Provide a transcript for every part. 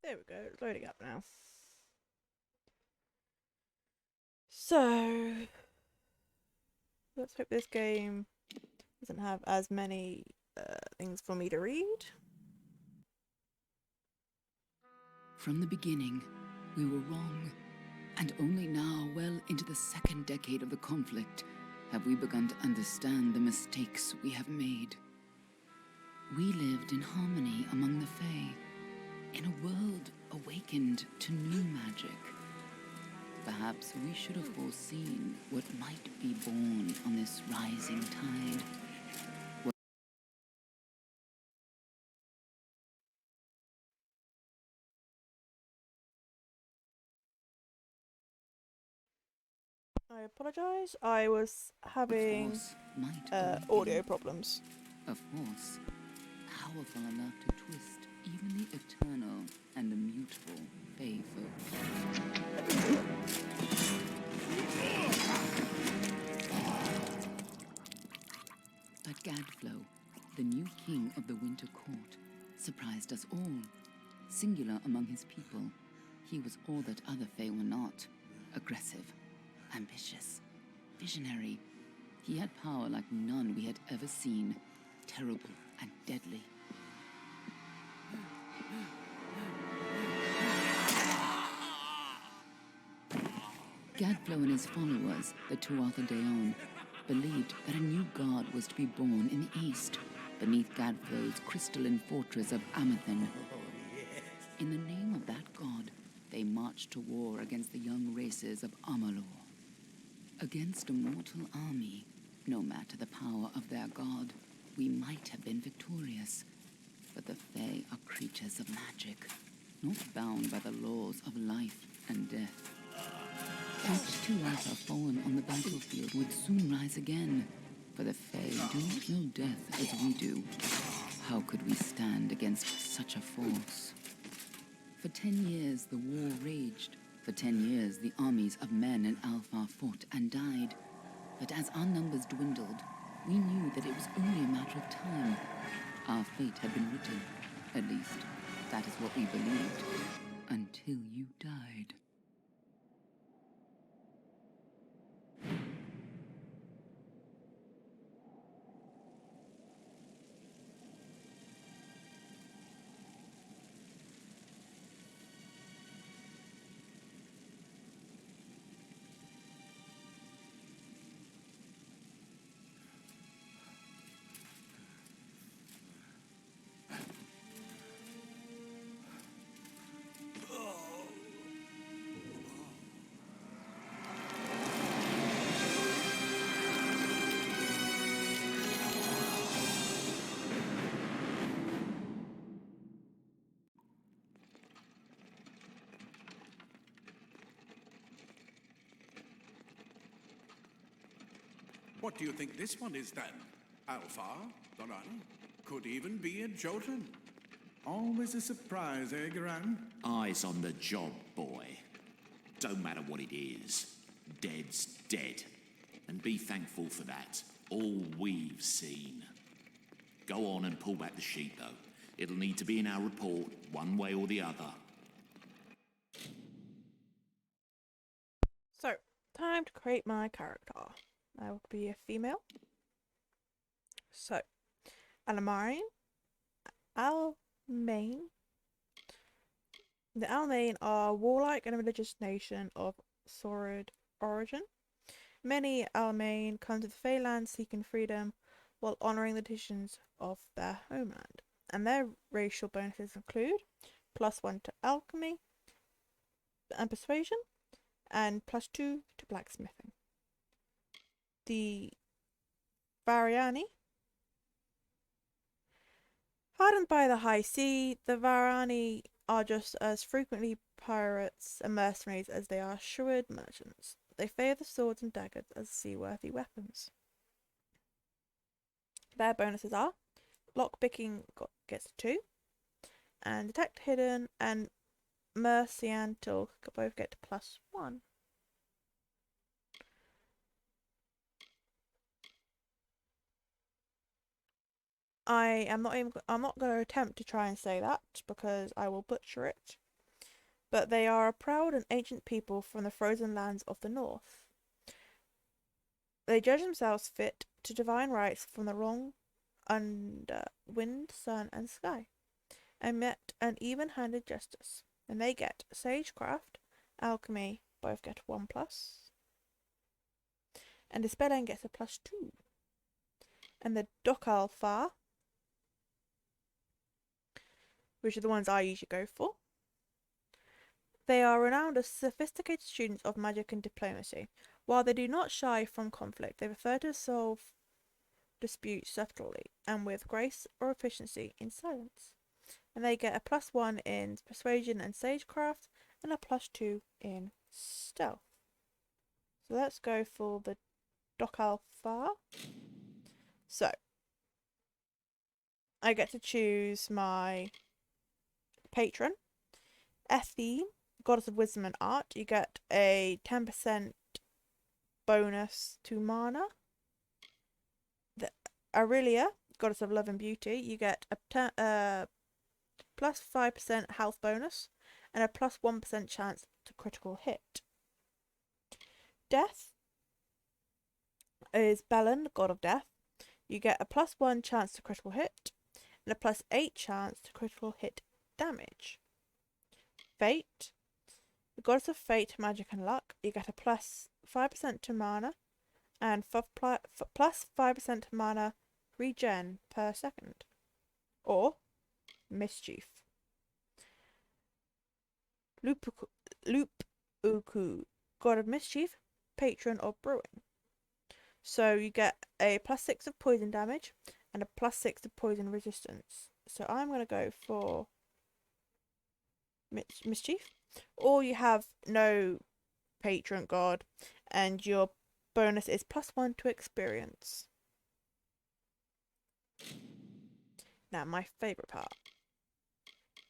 There we go, it's loading up now. So, let's hope this game doesn't have as many things for me to read. From the beginning, we were wrong. And only now, well into the second decade of the conflict, have we begun to understand the mistakes we have made. We lived in harmony among the Fae, in a world awakened to new magic. Perhaps we should have foreseen what might be born on this rising tide. I apologise, I was having audio problems. A force powerful enough to twist even the eternal and immutable Fae folk. But Gadflow, the new king of the Winter Court, surprised us all. Singular among his people, he was all that other Fae were not. Aggressive, ambitious, visionary. He had power like none we had ever seen, terrible and deadly. Gadflow and his followers, the Tuatha Deon, believed that a new god was to be born in the east, beneath Gadflow's crystalline fortress of Amathen. In the name of that god, they marched to war against the young races of Amalur. Against a mortal army, no matter the power of their god, we might have been victorious. But the Fae are creatures of magic, not bound by the laws of life and death. Such two lives are fallen on the battlefield would soon rise again, for the Fae do not know death as we do. How could we stand against such a force? For 10 years the war raged. For 10 years the armies of Men and Alpha fought and died. But as our numbers dwindled, we knew that it was only a matter of time. Our fate had been written. At least, that is what we believed. Until you died. What do you think this one is then? Alpha, Doran, could even be a Jotun. Always a surprise, eh, Garan? Eyes on the job, boy. Don't matter what it is. Dead's dead. And be thankful for that. All we've seen. Go on and pull back the sheet, though. It'll need to be in our report, one way or the other. So, time to create my character. I will be a female. So, Almarin, Almain. The Almain are warlike and a religious nation of Saurid origin. Many Almain come to the Feyland seeking freedom while honouring the traditions of their homeland. And their racial bonuses include +1 to alchemy and persuasion, and +2 to blacksmithing. The Variani. Hardened by the high sea, the Varani are just as frequently pirates and mercenaries as they are shrewd merchants. They favour swords and daggers as seaworthy weapons. Their bonuses are lockpicking gets 2, and detect hidden and merciantal both get +1. I'm not going to attempt to try and say that because I will butcher it. but they are a proud and ancient people from the frozen lands of the north. They judge themselves fit to divine rights from the wrong under wind, sun, and sky, and met an even-handed justice. And they get sagecraft, alchemy, both get 1+, and dispelling gets a +2. And the Dokal Far, which are the ones I usually go for. They are renowned as sophisticated students of magic and diplomacy. While they do not shy from conflict, they prefer to solve disputes subtly and with grace or efficiency in silence. And they get a +1 in persuasion and sagecraft and a +2 in stealth. So let's go for the Dokal Far. So I get to choose my patron, Ethine, Goddess of Wisdom and Art. You get a 10% bonus to mana. The Aurelia, Goddess of Love and Beauty, you get a plus 5% health bonus and a plus 1% chance to critical hit. Death is Belen, God of Death. You get a +1 chance to critical hit and a +8 chance to critical hit damage. Fate, the Goddess of Fate, Magic and Luck. You get a plus 5% to mana and plus 5% to mana regen per second. Or Mischief. Lupuku, God of Mischief, Patron of Brewing. So you get a +6 of poison damage and a +6 of poison resistance. So I'm going to go for Mischief. Or you have no patron god and your bonus is +1 to experience. Now my favourite part.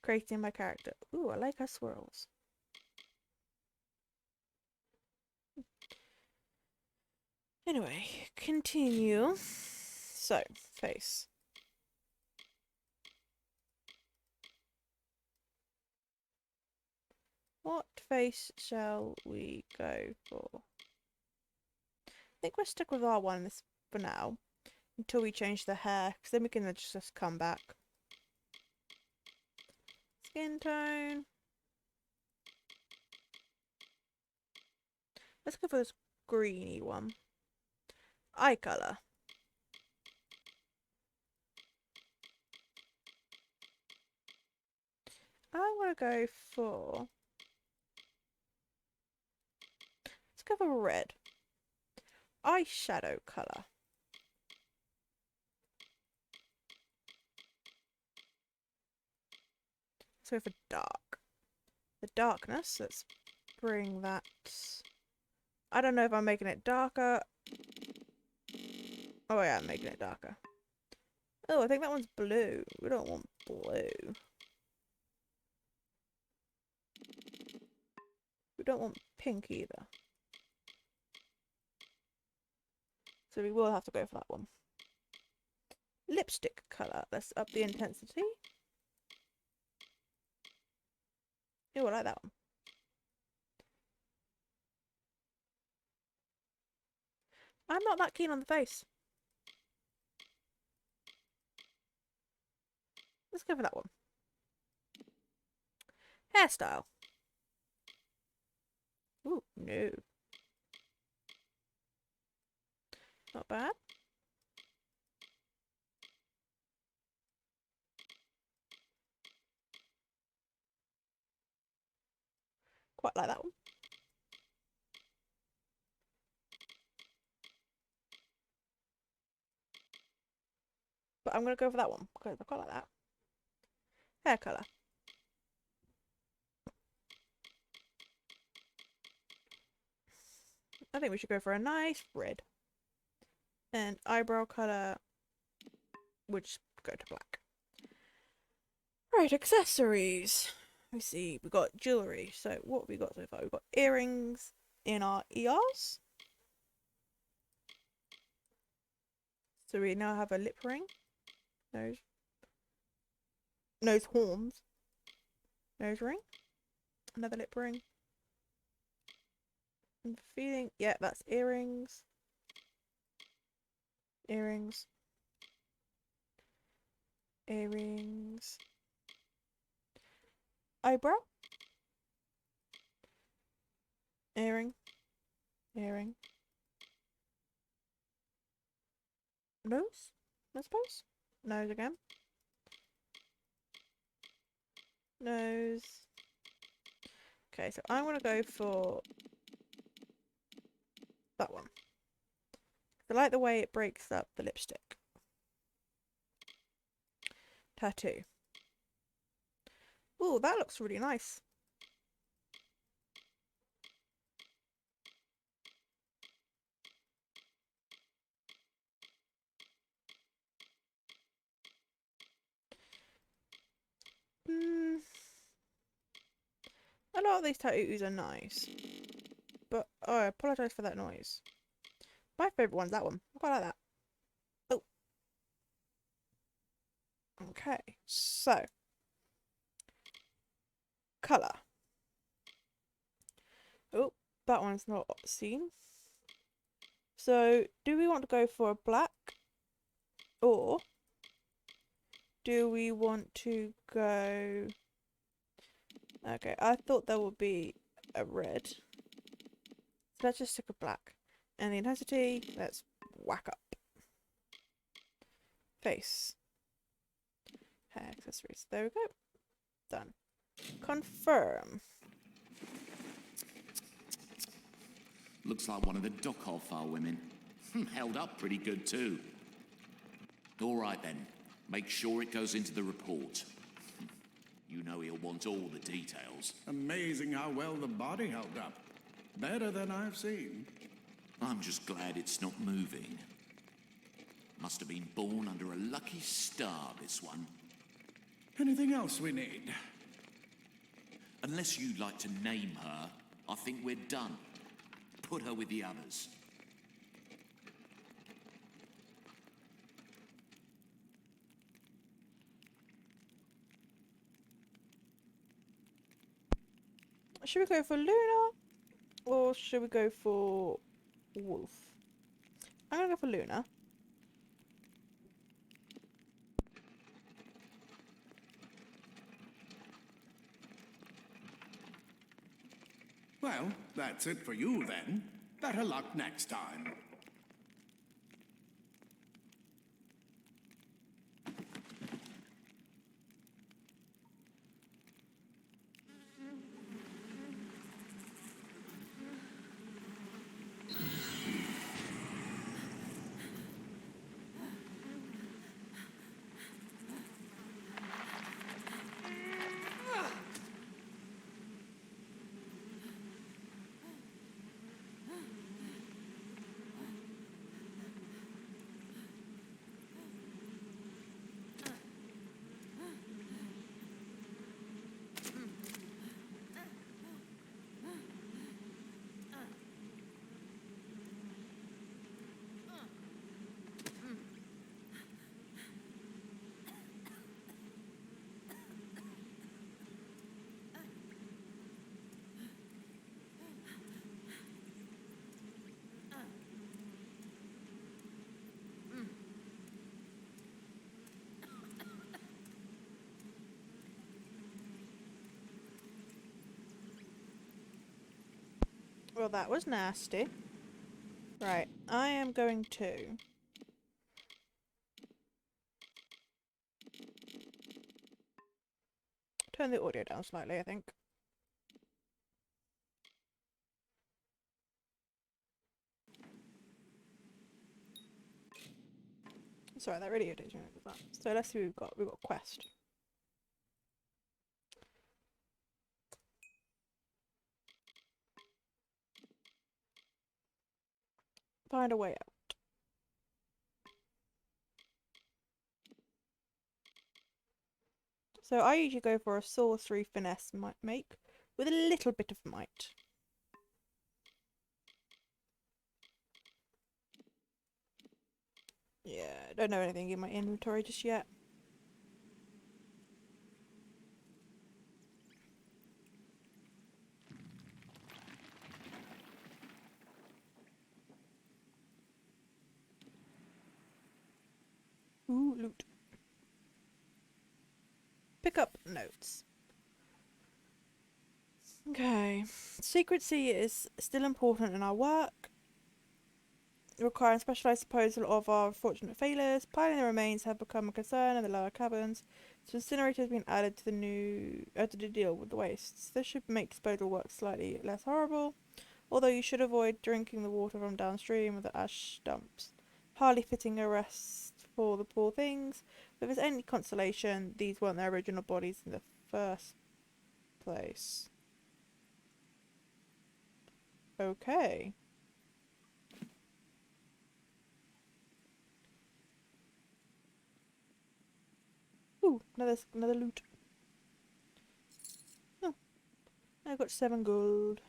Creating my character. Ooh, I like her swirls. Anyway, continue. So, face. What face shall we go for? I think we'll stick with our one for now. Until we change the hair. Because then we can just come back. Skin tone. Let's go for this greeny one. Eye colour. I want to go for... Let's go for red. Eyeshadow colour. Let's go for dark. The darkness, let's bring that... I don't know if I'm making it darker. Oh yeah, I'm making it darker. Oh, I think that one's blue. We don't want blue. We don't want pink either. So we will have to go for that one. Lipstick colour. Let's up the intensity. Oh, I like that one. I'm not that keen on the face. Let's go for that one. Hairstyle. Ooh, no. Not bad. Quite like that one. But I'm going to go for that one because I quite like that. Hair colour. I think we should go for a nice red. And eyebrow colour, we'll just go to black. Right, accessories. Let me see, we got jewellery. So what have we got so far? We've got earrings in our ears. So we now have a lip ring. Nose horns. Nose ring. Another lip ring. I'm feeling, yeah, that's earrings. Earrings. Earrings. Eyebrow. Earring. Earring. Nose, I suppose. Nose again. Nose. Okay, so I'm gonna go for that one. I like the way it breaks up the lipstick. Tattoo. Ooh, that looks really nice. A lot of these tattoos are nice. But, oh, I apologise for that noise. My favourite one's that one. I quite like that. Oh. Okay, so. Colour. Oh, that one's not seen. So, do we want to go for a black? Or do we want to go... Okay, I thought there would be a red. So let's just stick a black. And the intensity, let's whack up. Face. Hair accessories. There we go. Done. Confirm. Looks like one of the Dockhalfar women. Held up pretty good too. All right then. Make sure it goes into the report. You know he'll want all the details. Amazing how well the body held up. Better than I've seen. I'm just glad it's not moving. Must have been born under a lucky star, this one. Anything else we need? Unless you'd like to name her, I think we're done. Put her with the others. Should we go for Luna? Or should we go for Wolf? I'm gonna go for Luna. Well, that's it for you then. Better luck next time. Well, that was nasty. Right, I am going to... turn the audio down slightly, I think. Sorry, that really irritates me. So let's see what we've got. We've got quest. Find a way out. So I usually go for a sorcery finesse make with a little bit of might. Yeah, I don't know anything in my inventory just yet. Ooh, loot. Pick up notes. Okay. Secrecy is still important in our work, requiring specialised disposal of our unfortunate failures. Piling the remains have become a concern in the lower cabins, so incinerators have been added to to deal with the wastes. This should make disposal work slightly less horrible, although you should avoid drinking the water from downstream of the ash dumps. Hardly fitting a rest for the poor things. If there's any consolation, these weren't their original bodies in the first place. Okay. Ooh, another loot. Oh, I got 7 gold.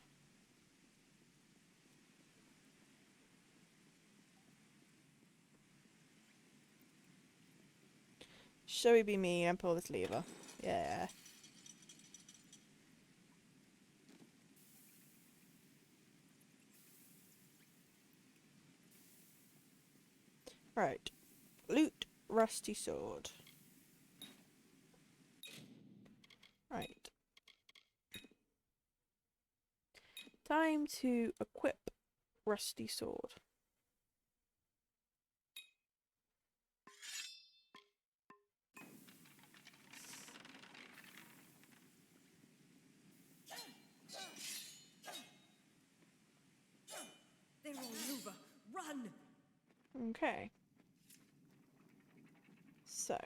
Shall we be me and pull this lever? Yeah. Right. Loot rusty sword. Right. Time to equip rusty sword. They're all over. Run! Okay. So.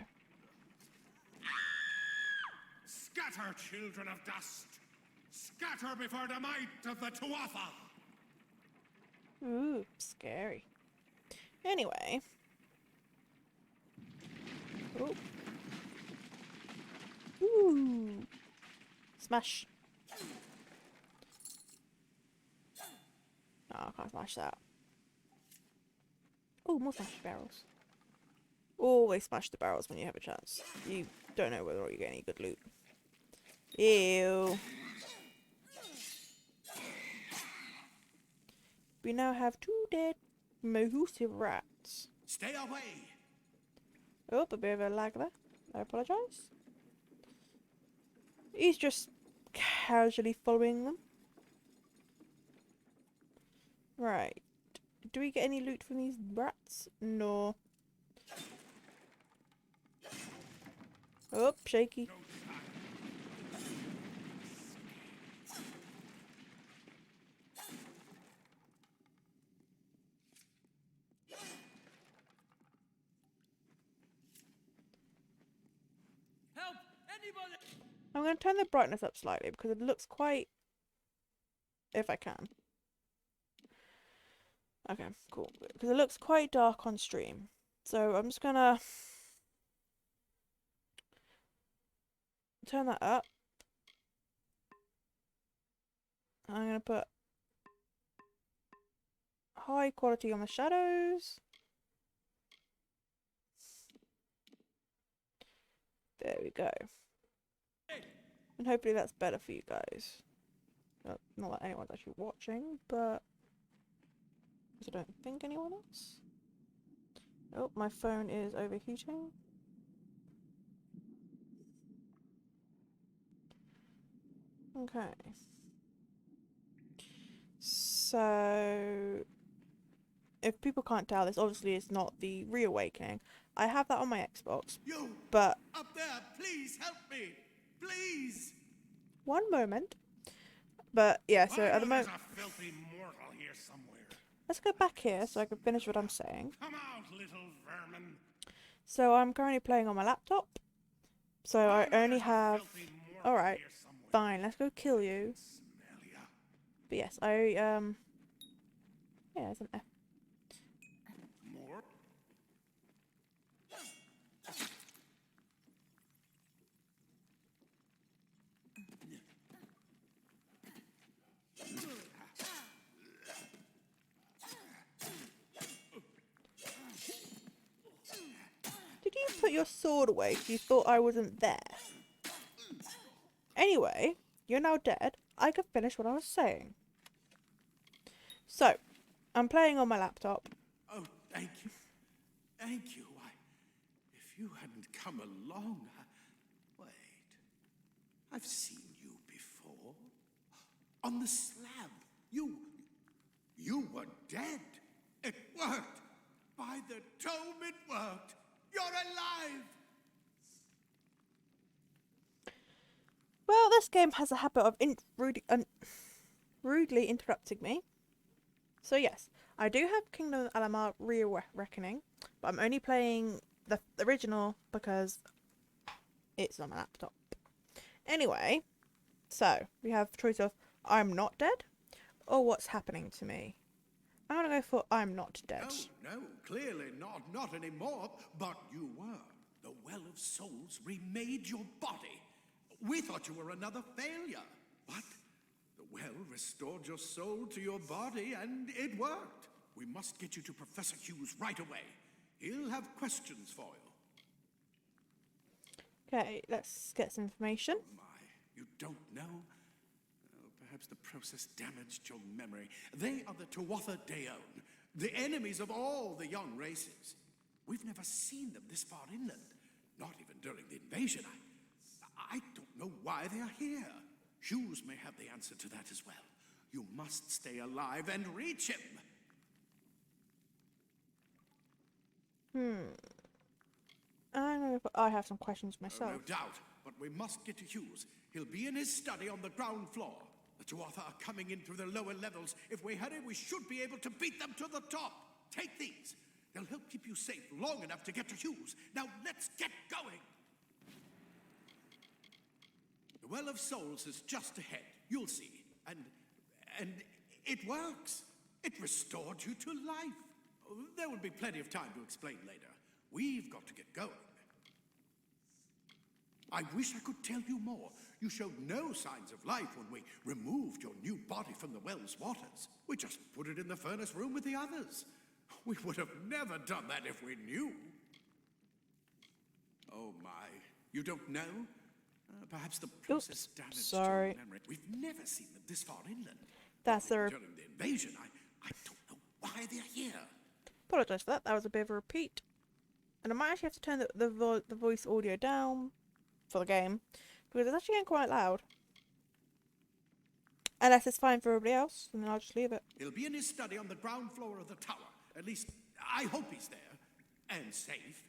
Scatter, children of dust! Scatter before the might of the Tuatha! Ooh, scary. Anyway. Ooh. Ooh. Smash. No, I can't smash that. Oh, more smash barrels. Always smash the barrels when you have a chance. You don't know whether you get any good loot. Ew. We now have 2 dead Mahusive rats. Stay away! Oh, a bit of a lag there. I apologise. He's just casually following them. Right. Do we get any loot from these rats? No. Oh, shaky. Help! Anybody! I'm going to turn the brightness up slightly because it looks quite... If I can. Okay, cool. Because it looks quite dark on stream. So I'm just going to... turn that up. I'm going to put high quality on the shadows. There we go. And hopefully that's better for you guys. Not that anyone's actually watching, but... I don't think anyone else. Oh, my phone is overheating. Okay. So... if people can't tell, this obviously is not the Reawakening. I have that on my Xbox, You! but... Up there, please help me! Please! one moment. But, yeah, so at the moment... There's a filthy mortal here somewhere. Let's go back here so I can finish what I'm saying. Come out, little vermin! So I'm currently playing on my laptop. So I only have... Alright, fine, let's go kill you. Smell ya. But yes, yeah, there's an F. More? Did you put your sword away because you thought I wasn't there? Anyway, you're now dead. I can finish what I was saying. So, I'm playing on my laptop. Oh, thank you. Thank you. you hadn't come along. Wait. I've seen you before. On the slab. You were dead. It worked. By the tome, it worked. You're alive. Well, this game has a habit of rudely interrupting me. So yes, I do have Kingdom of Amalur Re-Reckoning, but I'm only playing the original because it's on my laptop. Anyway, so we have the choice of I'm not dead or what's happening to me. I'm gonna go for I'm not dead. No, clearly not anymore. But you were. The Well of Souls remade your body. We thought you were another failure. But the well restored your soul to your body, and it worked. We must get you to Professor Hughes right away. He'll have questions for you. Okay, let's get some information. Oh my, you don't know? Oh, perhaps the process damaged your memory. They are the Tuatha Deon, the enemies of all the young races. We've never seen them this far inland, not even during the invasion. I don't know why they are here. Hughes may have the answer to that as well. You must stay alive and reach him. I have some questions myself. No doubt, but we must get to Hughes. He'll be in his study on the ground floor. The Tuatha are coming in through the lower levels. If we hurry, we should be able to beat them to the top. Take these. They'll help keep you safe long enough to get to Hughes. Now let's get going. The Well of Souls is just ahead. You'll see. And it works. It restored you to life. There will be plenty of time to explain later. We've got to get going. I wish I could tell you more. You showed no signs of life when we removed your new body from the well's waters. We just put it in the furnace room with the others. We would have never done that if we knew. Oh my, you don't know? Perhaps the process damaged your memory. We've never seen them this far inland. That's their... During the invasion, I don't know why they're here. Apologise for that. That was a bit of a repeat. And I might actually have to turn the voice audio down for the game, because it's actually getting quite loud. Unless it's fine for everybody else, and then I'll just leave it. He'll be in his study on the ground floor of the tower. At least, I hope he's there. And safe.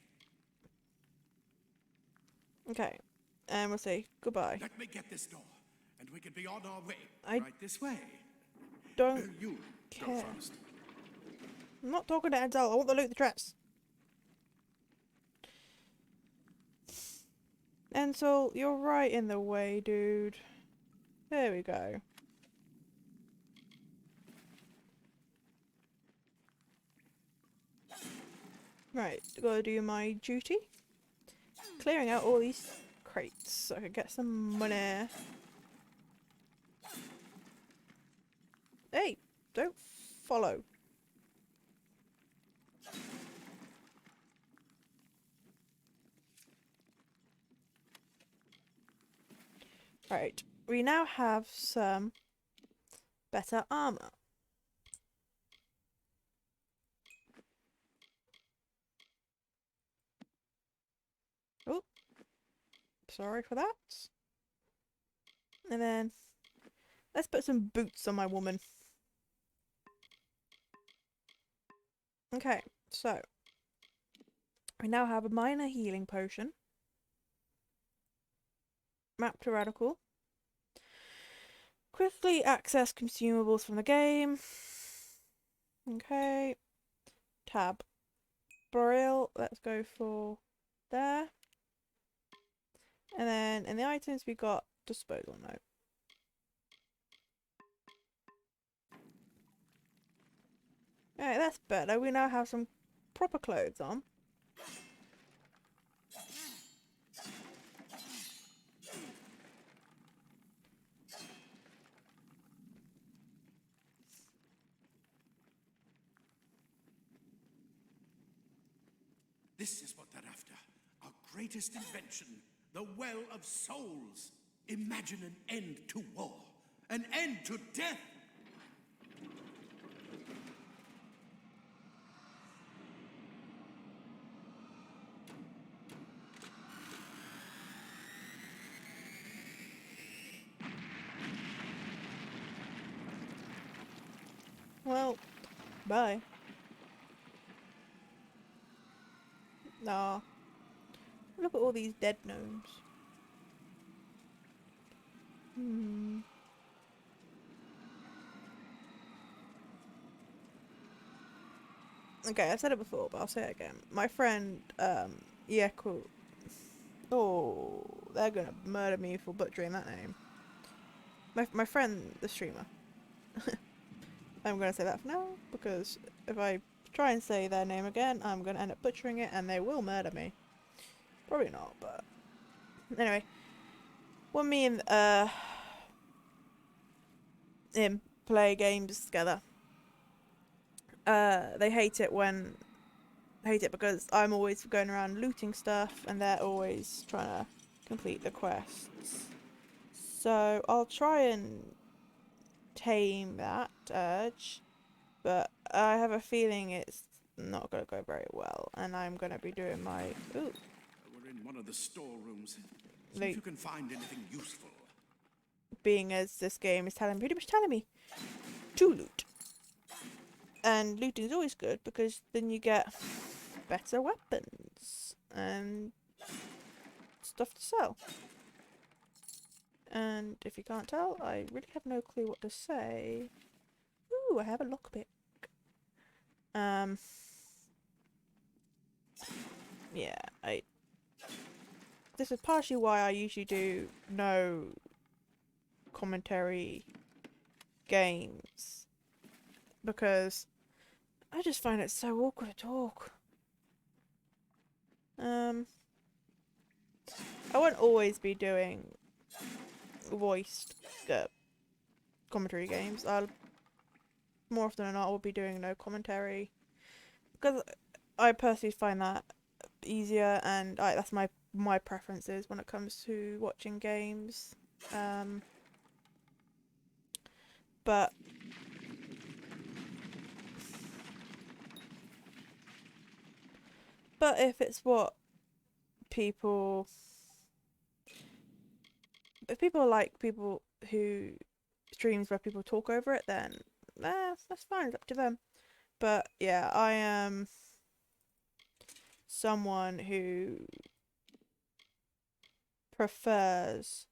Okay. And we'll say goodbye. Let me get this door, and we can be on our way. I right this way. Don't You care. go first. I'm not talking to Edsel. I want to loot the dress. Ansel, you're right in the way, dude. There we go. Right, gotta do my duty. Clearing out all these crates so I can get some money. Hey, don't follow. Right, we now have some better armor. Oh, sorry for that. And then let's put some boots on my woman. Okay, so we now have a minor healing potion. Map to Radical. Quickly access consumables from the game. Okay. Tab. Brill. Let's go for there. And then in the items we got disposal note. Alright, that's better. We now have some proper clothes on. This is what they're after. Our greatest invention, the Well of Souls. Imagine an end to war, an end to death. Well, bye. Nah. Look at all these dead gnomes. Hmm. Okay, I said it before, but I'll say it again. My friend, yeah, cool. Oh, they're gonna murder me for butchering that name. My friend, the streamer. I'm gonna say that for now, because if I try and say their name again, I'm gonna end up butchering it, and they will murder me. Probably not, but anyway. When me and him play games together, they hate it because I'm always going around looting stuff, and they're always trying to complete the quests. So I'll try and tame that urge, but I have a feeling it's not going to go very well, and I'm going to be doing my We're in one of the storerooms. See Like- if you can find anything useful. being as this game is pretty much telling me to loot. And looting is always good because then you get better weapons and stuff to sell. And if you can't tell, I really have no clue what to say. Ooh, I have a lockpick. Yeah, this is partially why I usually do no commentary games, because I just find it so awkward to talk. I won't always be doing voiced commentary games. I'll more often than not will be doing no commentary, because I personally find that easier, and that's my preferences when it comes to watching games. But if it's what people, if people like people who streams where people talk over it, then that's fine. It's up to them. But yeah, I am someone who prefers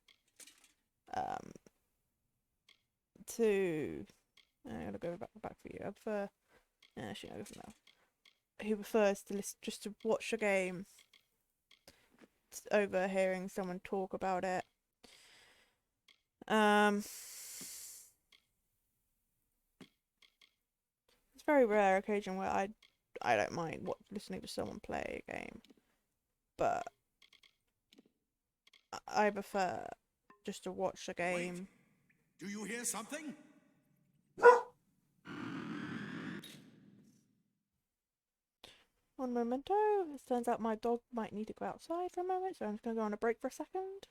to. I gotta go back for you. I prefer. Actually, I'll go for now. Who prefers to listen, just to watch a game over hearing someone talk about it. It's a very rare occasion where I don't mind listening to someone play a game, but I prefer just to watch a game. Wait. Do you hear something? One momento. It turns out my dog might need to go outside for a moment, so I'm just gonna go on a break for a second.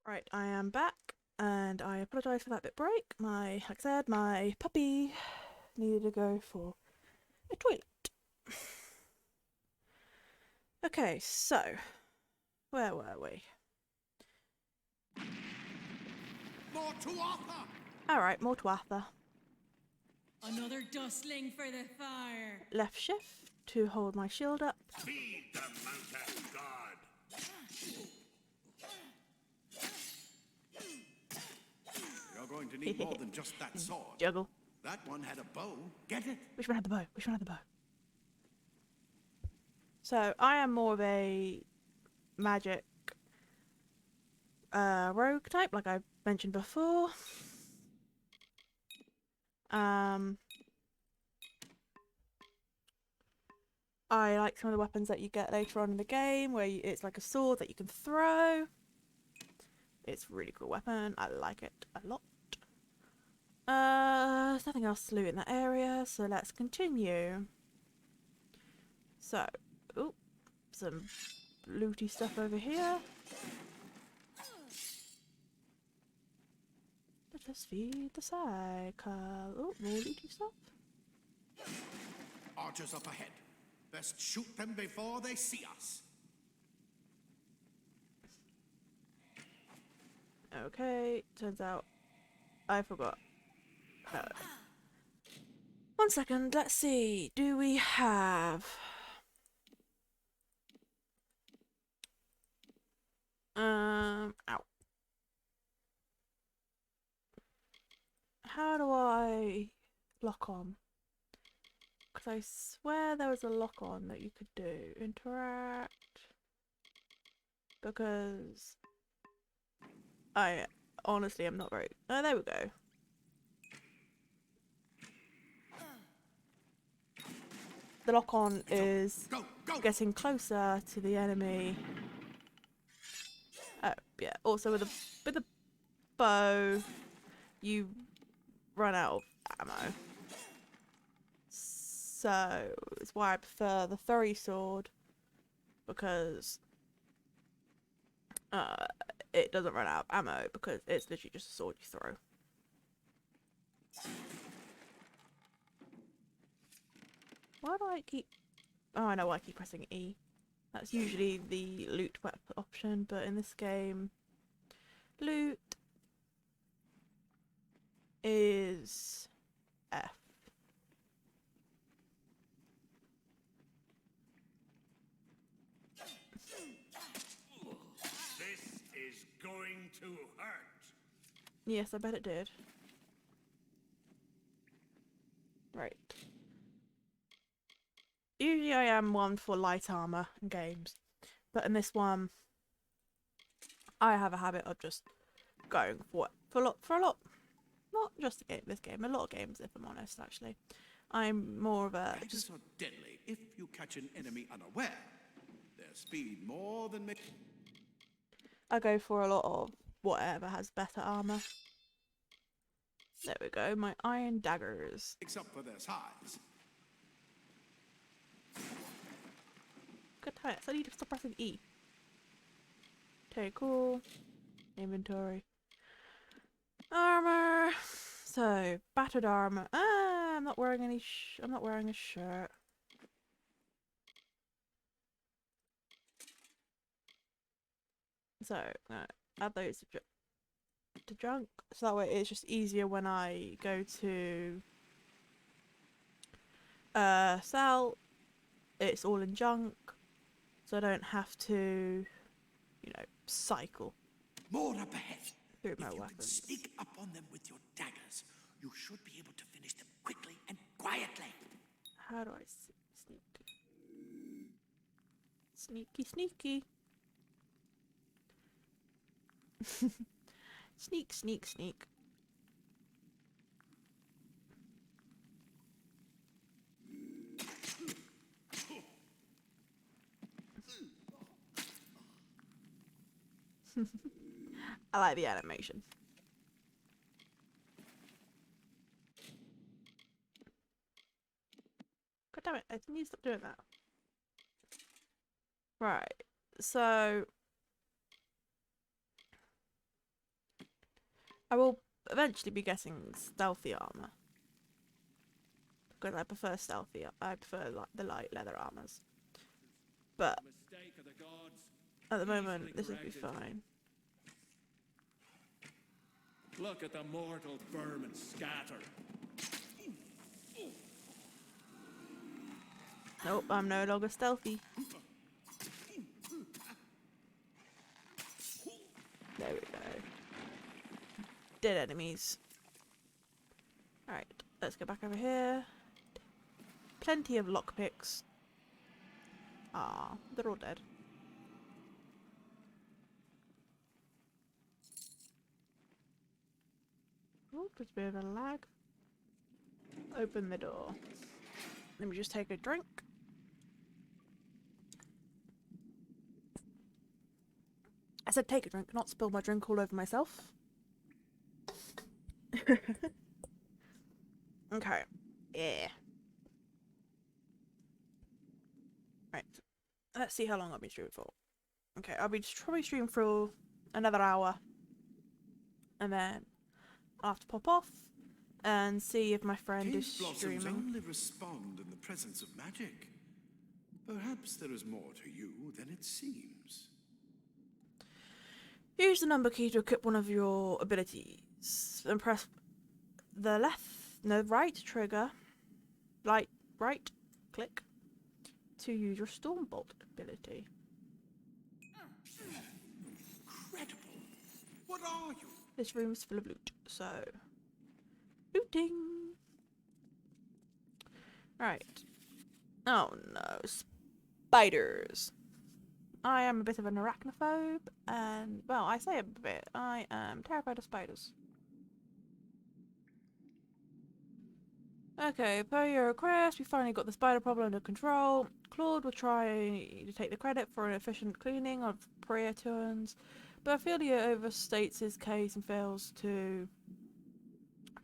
Right, I am back, and I apologise for that bit break. Like I said, my puppy needed to go for a toilet. Okay, so where were we? More Tuatha! Alright, more Tuatha. Another dustling for the fire. Left shift to hold my shield up. Feed the mountain god! You're going to need more than just that sword. Juggle. That one had a bow. Get it? Which one had the bow? Which one had the bow? So I am more of a magic rogue type, like I mentioned before. I like some of the weapons that you get later on in the game, where it's like a sword that you can throw. It's a really cool weapon. I like it a lot. There's nothing else to loot in that area, so let's continue. So, oop, some looty stuff over here. Let us feed the cycle. Oh, more looty stuff. Archers up ahead. Best shoot them before they see us. Okay, turns out I forgot. One second, let's see. Do we have... ow. How do I lock on? Because I swear there was a lock on that you could do. Interact. Because I honestly am not very... Oh, there we go. The lock on is Go, go! getting closer to the enemy. Oh, yeah. Also with a bow, you run out of ammo. So it's why I prefer the furry sword, because it doesn't run out of ammo, because it's literally just a sword you throw. Why do I keep... Oh, I know why I keep pressing E. That's usually the loot weapon option, but in this game, loot is F. This is going to hurt. Yes, I bet it did. Right. Usually I am one for light armor in games, but in this one, I have a habit of just going for a lot. Not just this game, a lot of games, if I'm honest. Actually, I'm more of a Daggers are deadly if you catch an enemy unaware. Their speed more than I go for a lot of whatever has better armor. There we go, my iron daggers. makes up for their size. Good time. So I need to stop pressing E. Okay, cool. Inventory. Armor. So battered armor. Ah, I'm not wearing any. I'm not wearing a shirt. So add those to junk, so that way it's just easier when I go to sell. It's all in junk, so I don't have to, you know, cycle More up ahead. through If my you can weapons. sneak up on them with your daggers, you should be able to finish them quickly and quietly. How do I sneak? Sneaky, sneaky. Sneak, sneak, sneak. I like the animation. God damn it, I need to stop doing that. Right, so I will eventually be getting stealthy armor because I prefer stealthy. I prefer like the light leather armors. But Mistake of the gods. at the Easily moment, this will be corrected. fine. Look at the mortal vermin scatter. Nope, I'm no longer stealthy. There we go. Dead enemies. Alright, let's go back over here. Plenty of lockpicks. Ah, they're all dead. Oh, there's a bit of a lag. Open the door. Let me just take a drink. I said take a drink, not spill my drink all over myself. Okay. Yeah. Right. Let's see how long I'll be streaming for. Okay, I'll be probably streaming for another hour. And then I'll have to pop off and see if my friend Cave is blossoms streaming. only respond in the presence of magic. Perhaps there is more to you than it seems. Use the number key to equip one of your abilities. And press the right trigger, right click to use your Stormbolt ability. Incredible. What are you? This room's full of loot, so looting. Right. Oh no, spiders. I am a bit of an arachnophobe, and well, I say a bit. I am terrified of spiders. Okay, per your request, we finally got the spider problem under control. Claude will try to take the credit for an efficient cleaning of prayer turns, but I feel he overstates his case and fails to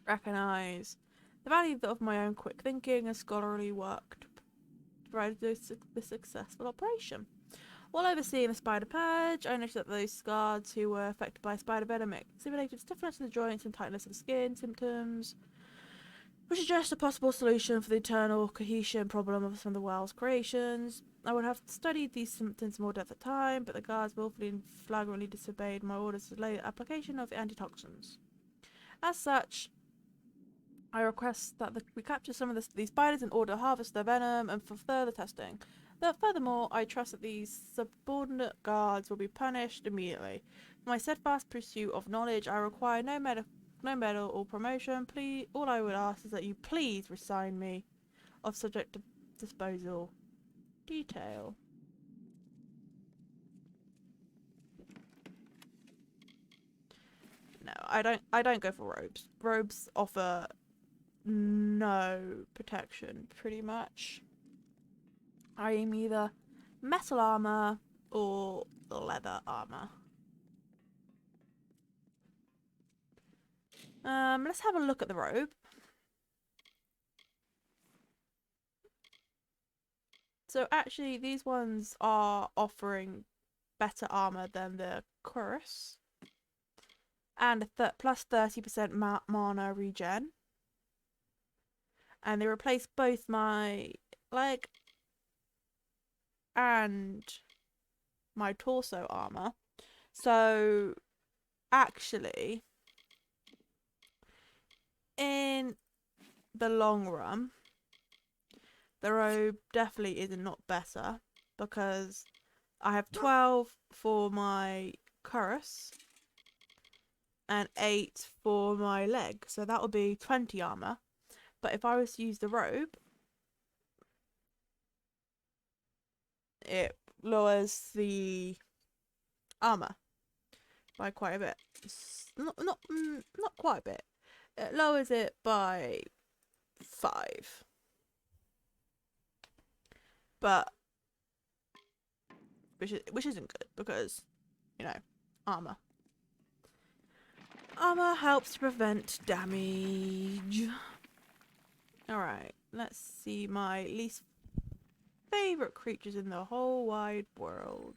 recognise the value of my own quick thinking and scholarly work to provide the successful operation. While overseeing the spider purge, I noticed that those guards who were affected by spider venom exhibited stiffness in the joints and tightness of the skin symptoms, which suggests a possible solution for the internal cohesion problem of some of the world's creations. I would have studied these symptoms more depth at time, but the guards willfully and flagrantly disobeyed my orders to delay the application of antitoxins. As such, I request that we capture some of these spiders in order to harvest their venom and for further testing. Furthermore, I trust that these subordinate guards will be punished immediately. For my steadfast pursuit of knowledge, I require no medal or promotion. Please, all I would ask is that you please resign me of subject to disposal. Detail. No, I don't go for robes. Robes offer no protection, pretty much. I am either metal armor or leather armor. Let's have a look at the robe. So actually, these ones are offering better armor than the cuirass, and a plus 30% mana regen. And they replace both my leg and my torso armor. So actually, in the long run, the robe definitely is not better because I have 12 for my cuirass and 8 for my leg, so that would be 20 armor. But if I was to use the robe, it lowers the armor by quite a bit. Not quite a bit. It lowers it by 5. But which isn't good because, you know, armor. Armor helps to prevent damage. Alright, let's see my least favourite creatures in the whole wide world.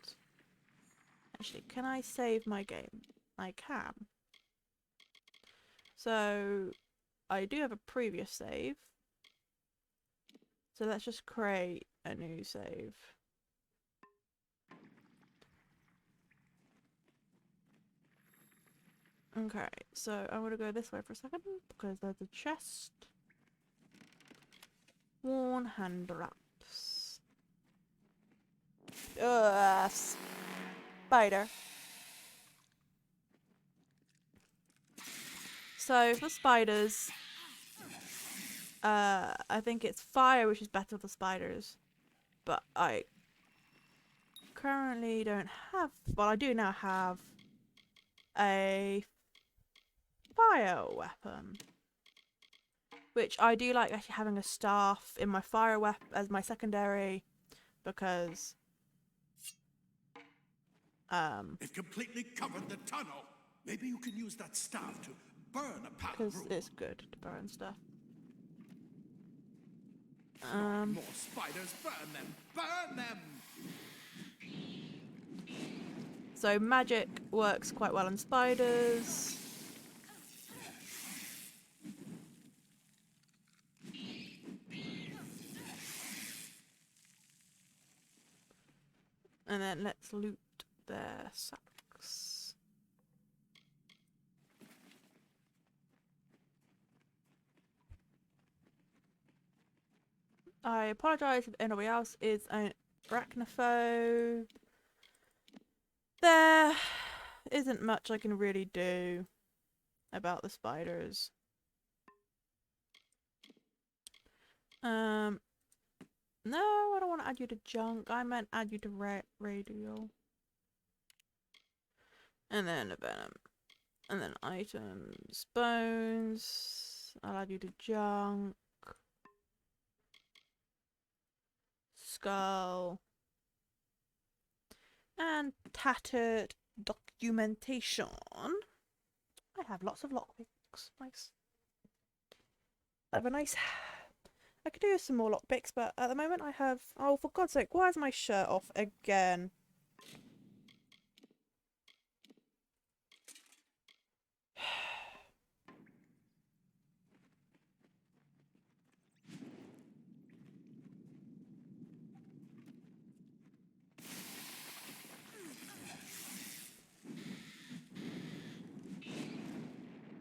Actually, can I save my game? I can. So I do have a previous save. So let's just create a new save. Okay, so I'm gonna go this way for a second because there's a chest. Worn hand wraps. Ugh, spider. So for spiders, I think it's fire which is better for spiders, but I currently don't have. Well, I do now have a fire weapon, which I do like actually having a staff in my fire weapon as my secondary because It completely covered the tunnel. Maybe you can use that staff to burn a pile of because ruin. it's good to burn stuff. More spiders, burn them! Burn them! So magic works quite well on spiders. And then let's loot their sacks. I apologise if anybody else is an arachnophobe. There isn't much I can really do about the spiders. No, I don't want to add you to junk. I meant add you to radio. And then a venom. And then items. Bones. I'll add you to junk. Skull. And tattered documentation. I have lots of lockpicks. Nice. I have a nice... I could do some more lockpicks, but at the moment I have... Oh, for God's sake, why is my shirt off again?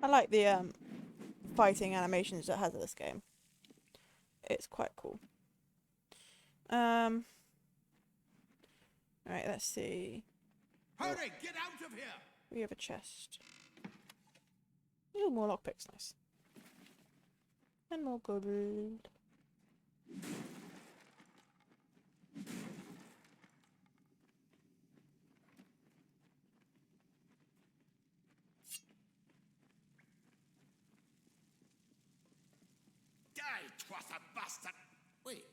I like the fighting animations it has in this game. It's quite cool. Alright, let's see. Hurry, get out of here! We have a chest. Ooh, more lockpicks, nice. And more gold. Die, twas a bastard! Wait,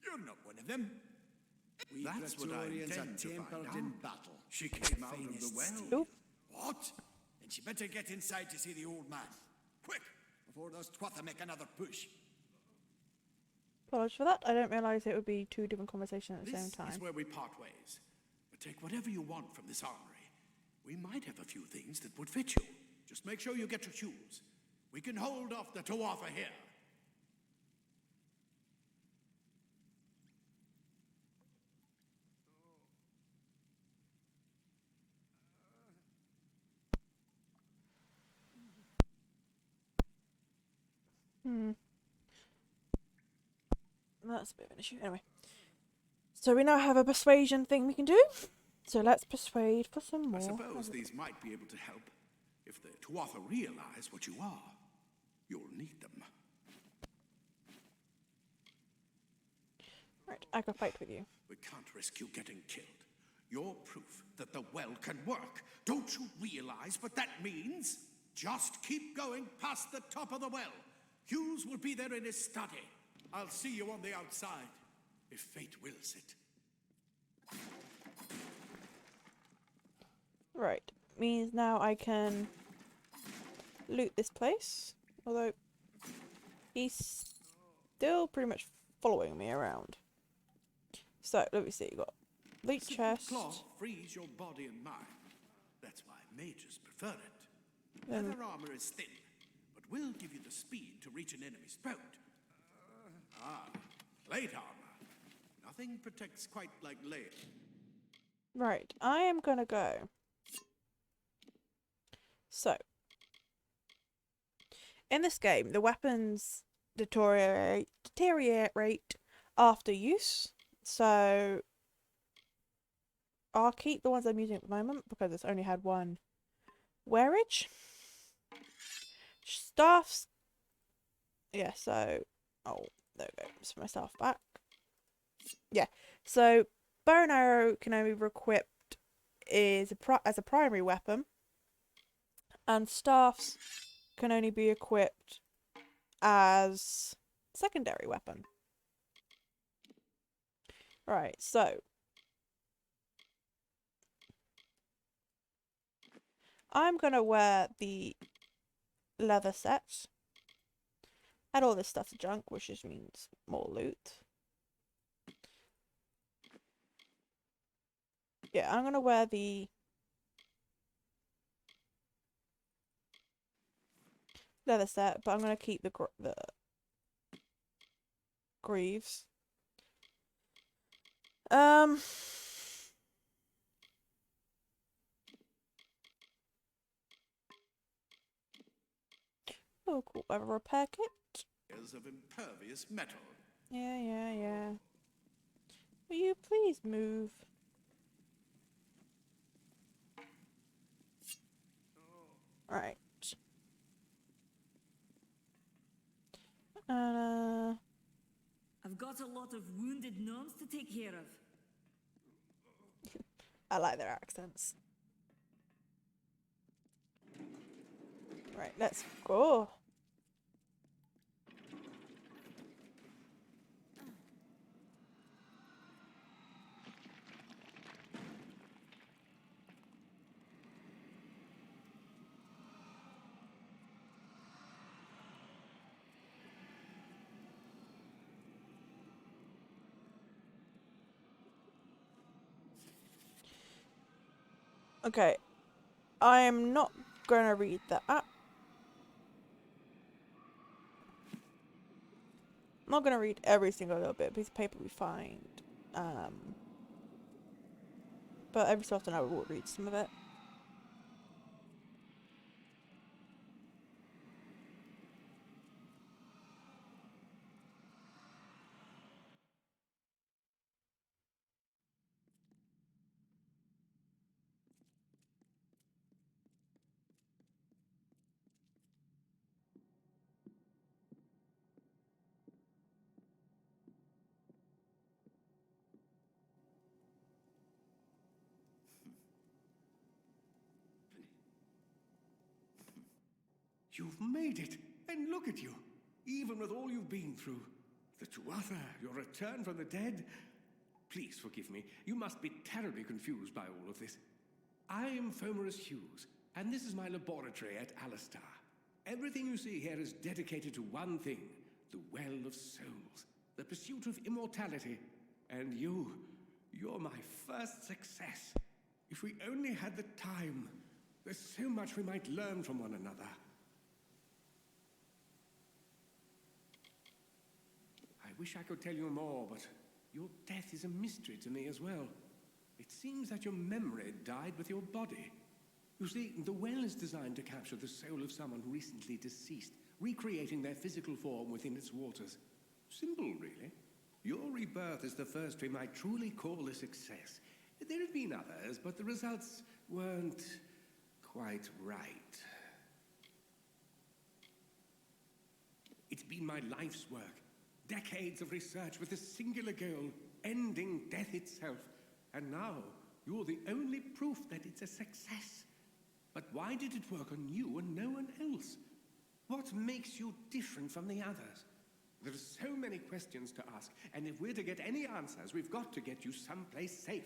you're not one of them. That's what I intend to find out. In battle. She came out of the well. Ooh. What? Then she better get inside to see the old man. Quick, before those twatha make another push. Apologies for that. I didn't realise it would be two different conversations at the same This time. is where we part ways. But take whatever you want from this armory. We might have a few things that would fit you. Just make sure you get your shoes. We can hold off the Tuatha here. That's a bit of an issue. Anyway. So we now have a persuasion thing we can do. So let's persuade for some more. I suppose these might be able to help. If the Tuatha realize what you are, you'll need them. Right, I can fight with you. We can't risk you getting killed. You're proof that the well can work. Don't you realize what that means? Just keep going past the top of the well. Hughes will be there in his study. I'll see you on the outside, if fate wills it. Right, means now I can loot this place. Although he's still pretty much following me around. So let me see. You got loot Simple chest. claw frees your body and mind. That's why mages prefer it. Then- Leather armor is thin, will give you the speed to reach an enemy's boat. Plate armor. Nothing protects quite like lead. Right, I am gonna go. So, in this game, the weapons deteriorate after use. So, I'll keep the ones I'm using at the moment because it's only had one wearage. Staffs. Yeah, so. Oh, there we go. Just put my staff back. Yeah, so bow and arrow can only be equipped as a primary weapon, and staffs can only be equipped as secondary weapon. Right, so I'm gonna wear the leather set. Add all this stuff to junk, which just means more loot. Yeah, I'm gonna wear the leather set, but I'm gonna keep the greaves. Oh, cool. I have a repair kit. Layers of impervious metal. Yeah. Will you please move? Right. I've got a lot of wounded gnomes to take care of. I like their accents. Right, let's go. Okay, I am not gonna read that. I'm not gonna read every single little bit. Piece of paper we find. But every so often I will read some of it. You've made it, and look at you. Even with all you've been through. The Tuatha, your return from the dead. Please forgive me. You must be terribly confused by all of this. I am Fomerus Hughes, and this is my laboratory at Alistar. Everything you see here is dedicated to one thing, the Well of Souls, the pursuit of immortality. And you're my first success. If we only had the time, there's so much we might learn from one another. I wish I could tell you more, but your death is a mystery to me as well. It seems that your memory died with your body. You see, the well is designed to capture the soul of someone recently deceased, recreating their physical form within its waters. Simple, really. Your rebirth is the first we might truly call a success. There have been others, but the results weren't quite right. It's been my life's work. Decades of research with a singular goal, ending death itself. And now, you're the only proof that it's a success. But why did it work on you and no one else? What makes you different from the others? There are so many questions to ask, and if we're to get any answers, we've got to get you someplace safe.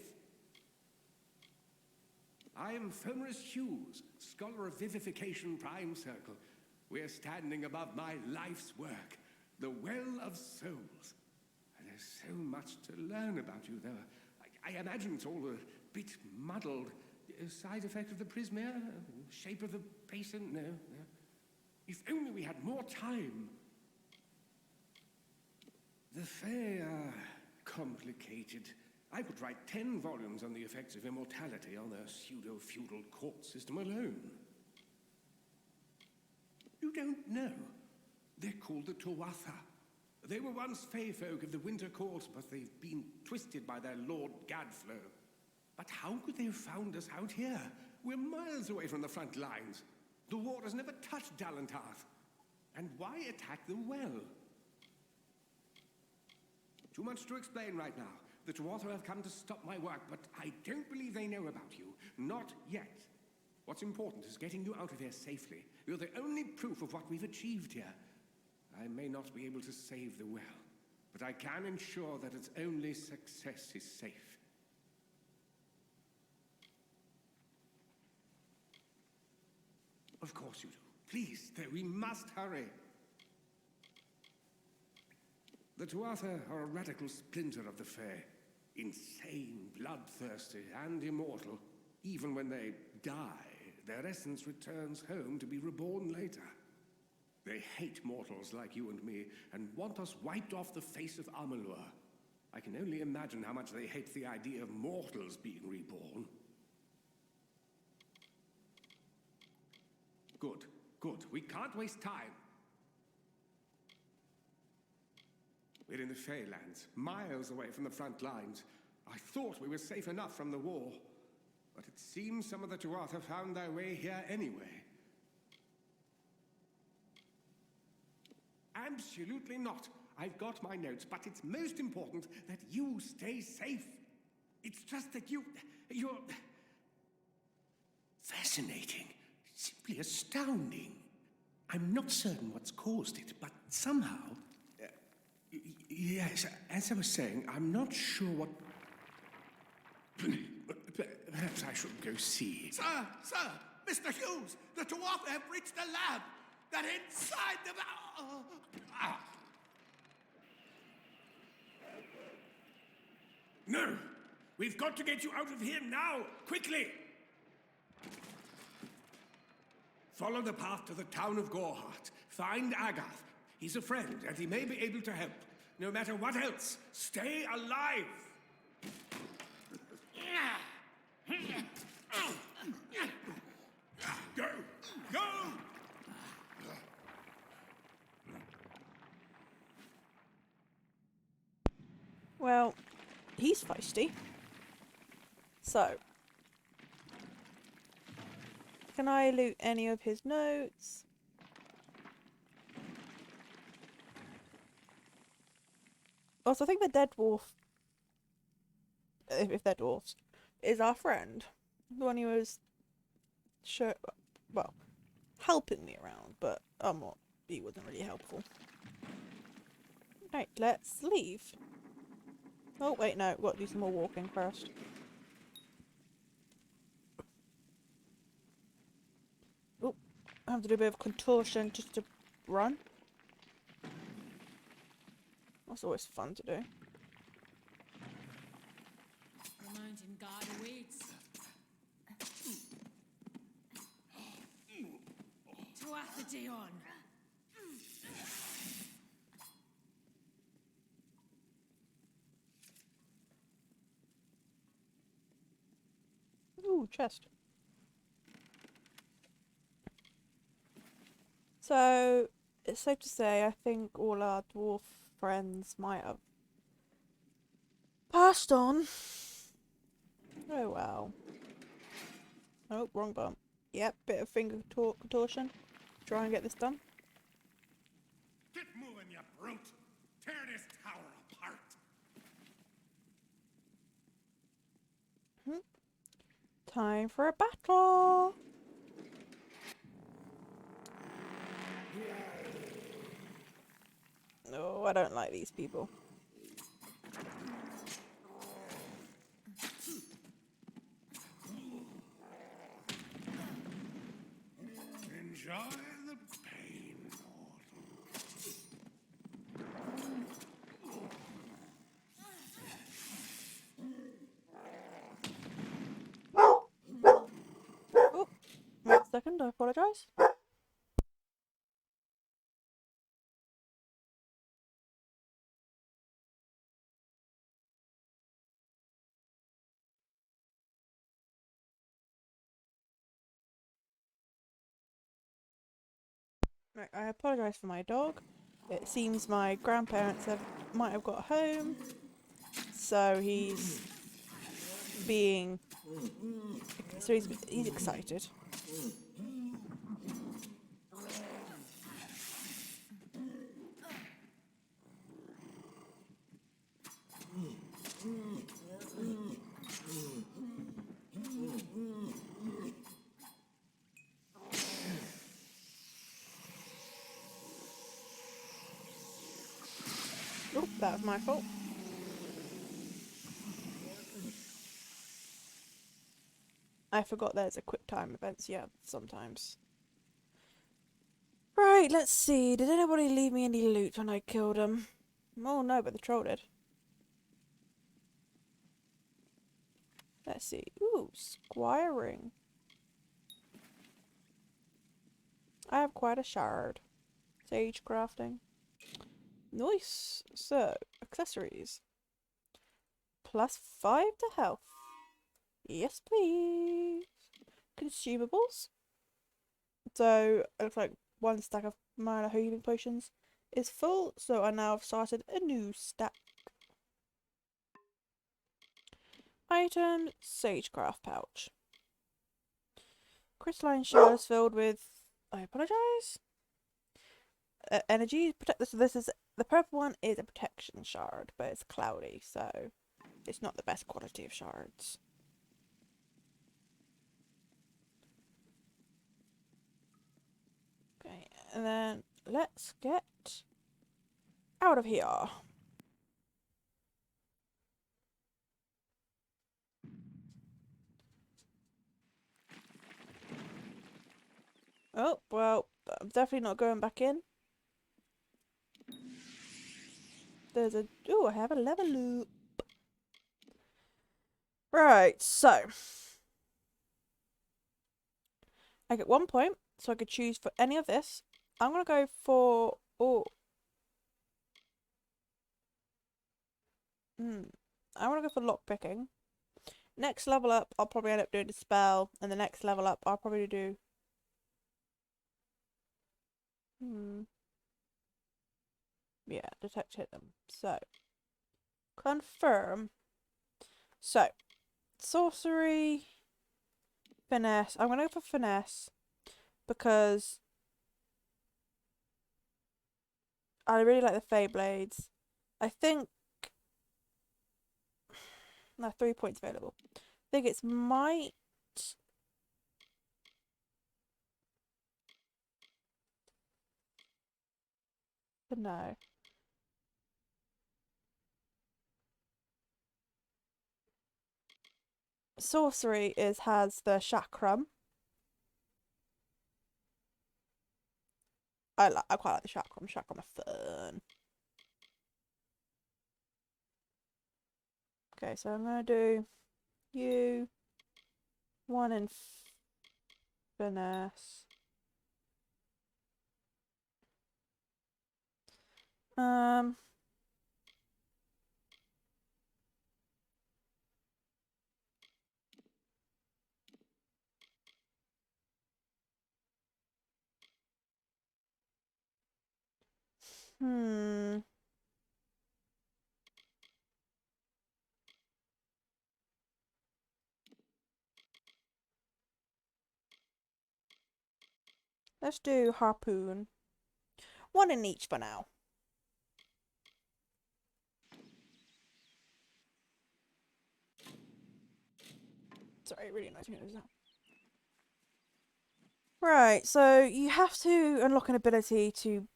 I am Fomerus Hughes, Scholar of Vivification Prime Circle. We're standing above my life's work. The Well of Souls. And there's so much to learn about you, though. I imagine it's all a bit muddled. A side effect of the prismere? Shape of the basin? No. No. Well, I suppose it's all a bit muddled. A side effect of the prismere? Shape of the basin? No. No. Well, I suppose it's all a bit muddled. A side effect of the prismere? Shape of the basin? No. No. Well, I suppose it's all a bit muddled. A side effect of the prismere? Shape of the basin? No. No. If only we had more time. The Fae are complicated. I could write 10 volumes on the effects of immortality on their pseudo-feudal court system alone. You don't know. They're called the Tuatha. They were once Fae folk of the Winter Court, but they've been twisted by their Lord Gadflow. But how could they have found us out here? We're miles away from the front lines. The war has never touched Dalantarth. And why attack them well? Too much to explain right now. The Tuatha have come to stop my work, but I don't believe they know about you. Not yet. What's important is getting you out of here safely. You're the only proof of what we've achieved here. I may not be able to save the well, but I can ensure that its only success is safe. Of course you do. Please, we must hurry. The Tuatha are a radical splinter of the Fae. Insane, bloodthirsty, and immortal. Even when they die, their essence returns home to be reborn later. They hate mortals like you and me, and want us wiped off the face of Amalur. I can only imagine how much they hate the idea of mortals being reborn. Good, good. We can't waste time. We're in the Feylands, miles away from the front lines. I thought we were safe enough from the war, but it seems some of the Tuatha found their way here anyway. Absolutely not. I've got my notes, but it's most important that you stay safe. It's just that you're fascinating, simply astounding. I'm not certain what's caused it, but somehow... yes, as I was saying, I'm not sure what... Perhaps I should go see. Sir! Mr. Hughes! The Tuatha have reached the lab! They're inside the... No! We've got to get you out of here now! Quickly! Follow the path to the town of Gorhart. Find Agath. He's a friend, and he may be able to help. No matter what else, stay alive! Go! Go! Well, he's feisty. So, can I loot any of his notes? Also, I think the dead dwarf, if they're dwarfs, is our friend. The one who was, well, helping me around, but he wasn't really helpful. Right, let's leave. Oh, wait, no, we've got to do some more walking first. Oh, I have to do a bit of contortion just to run. That's always fun to do. The mountain guard awaits. Tuatha Deon. Ooh, chest. So, it's safe to say I think all our dwarf friends might have passed on. Oh well. Oh, wrong bump. Yep, bit of finger contortion. Try and get this done. Get moving, you brute! Tear this tower apart! Time for a battle! No, I don't like these people. Enjoy the pain, Oh, 1 second, I apologise. Right, I apologise for my dog. It seems my grandparents might have got home, so being he's excited. Oh, that was my fault. I forgot there's a quick time events, yeah, sometimes. Right, let's see. Did anybody leave me any loot when I killed him? Oh no, but the troll did. Let's see. Ooh, squiring. I have quite a shard. Sage crafting. Nice. So, accessories. +5 to health. Yes, please. Consumables. So, it looks like one stack of minor healing potions is full, so I now have started a new stack. Item, Sagecraft pouch. Crystalline shards filled with, I apologise, energy. So this is, the purple one is a protection shard, but it's cloudy, so it's not the best quality of shards. Okay, and then let's get out of here. Oh, well, I'm definitely not going back in. There's a... Oh, I have a level loop. Right, so... I get 1 point, so I could choose for any of this. I'm going to go for... Oh. I want to go for lockpicking. Next level up, I'll probably end up doing a spell, and the next level up, I'll probably do... Yeah, detect hit them. So, confirm. So, sorcery, finesse. I'm going to go for finesse because I really like the Fey Blades. I think... No, 3 points available. I think it's might... No. Sorcery has the chakram. I quite like the chakram. Chakram are fun. Okay, so I'm gonna do you 1 in finesse. Um. Let's do harpoon. 1 in each for now. Sorry, it really annoys me. Right, so you have to unlock an ability to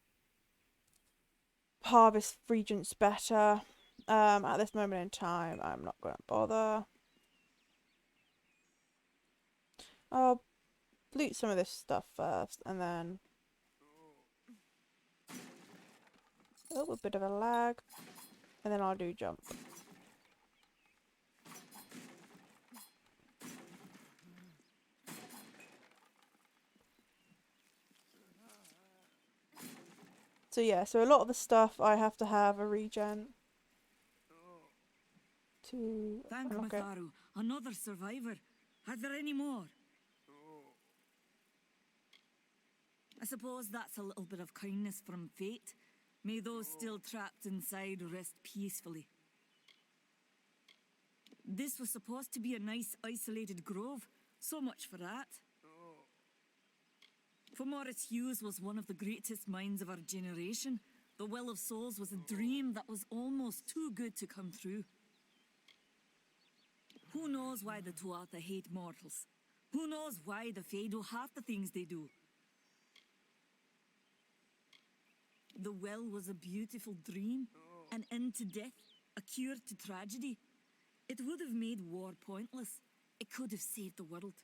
harvest regents better. At this moment in time, I'm not going to bother. I'll loot some of this stuff first, and then... Oh, a bit of a lag. And then I'll do jump. So yeah, so a lot of the stuff I have to have a regen to Thank unlock it. Matharu. Another survivor. Are there any more? I suppose that's a little bit of kindness from fate. May those still trapped inside rest peacefully. This was supposed to be a nice isolated grove. So much for that. For Morris Hughes was one of the greatest minds of our generation. The Well of Souls was a dream that was almost too good to come true. Who knows why the Tuatha hate mortals? Who knows why the Fae do half the things they do? The well was a beautiful dream, an end to death, a cure to tragedy. It would have made war pointless. It could have saved the world.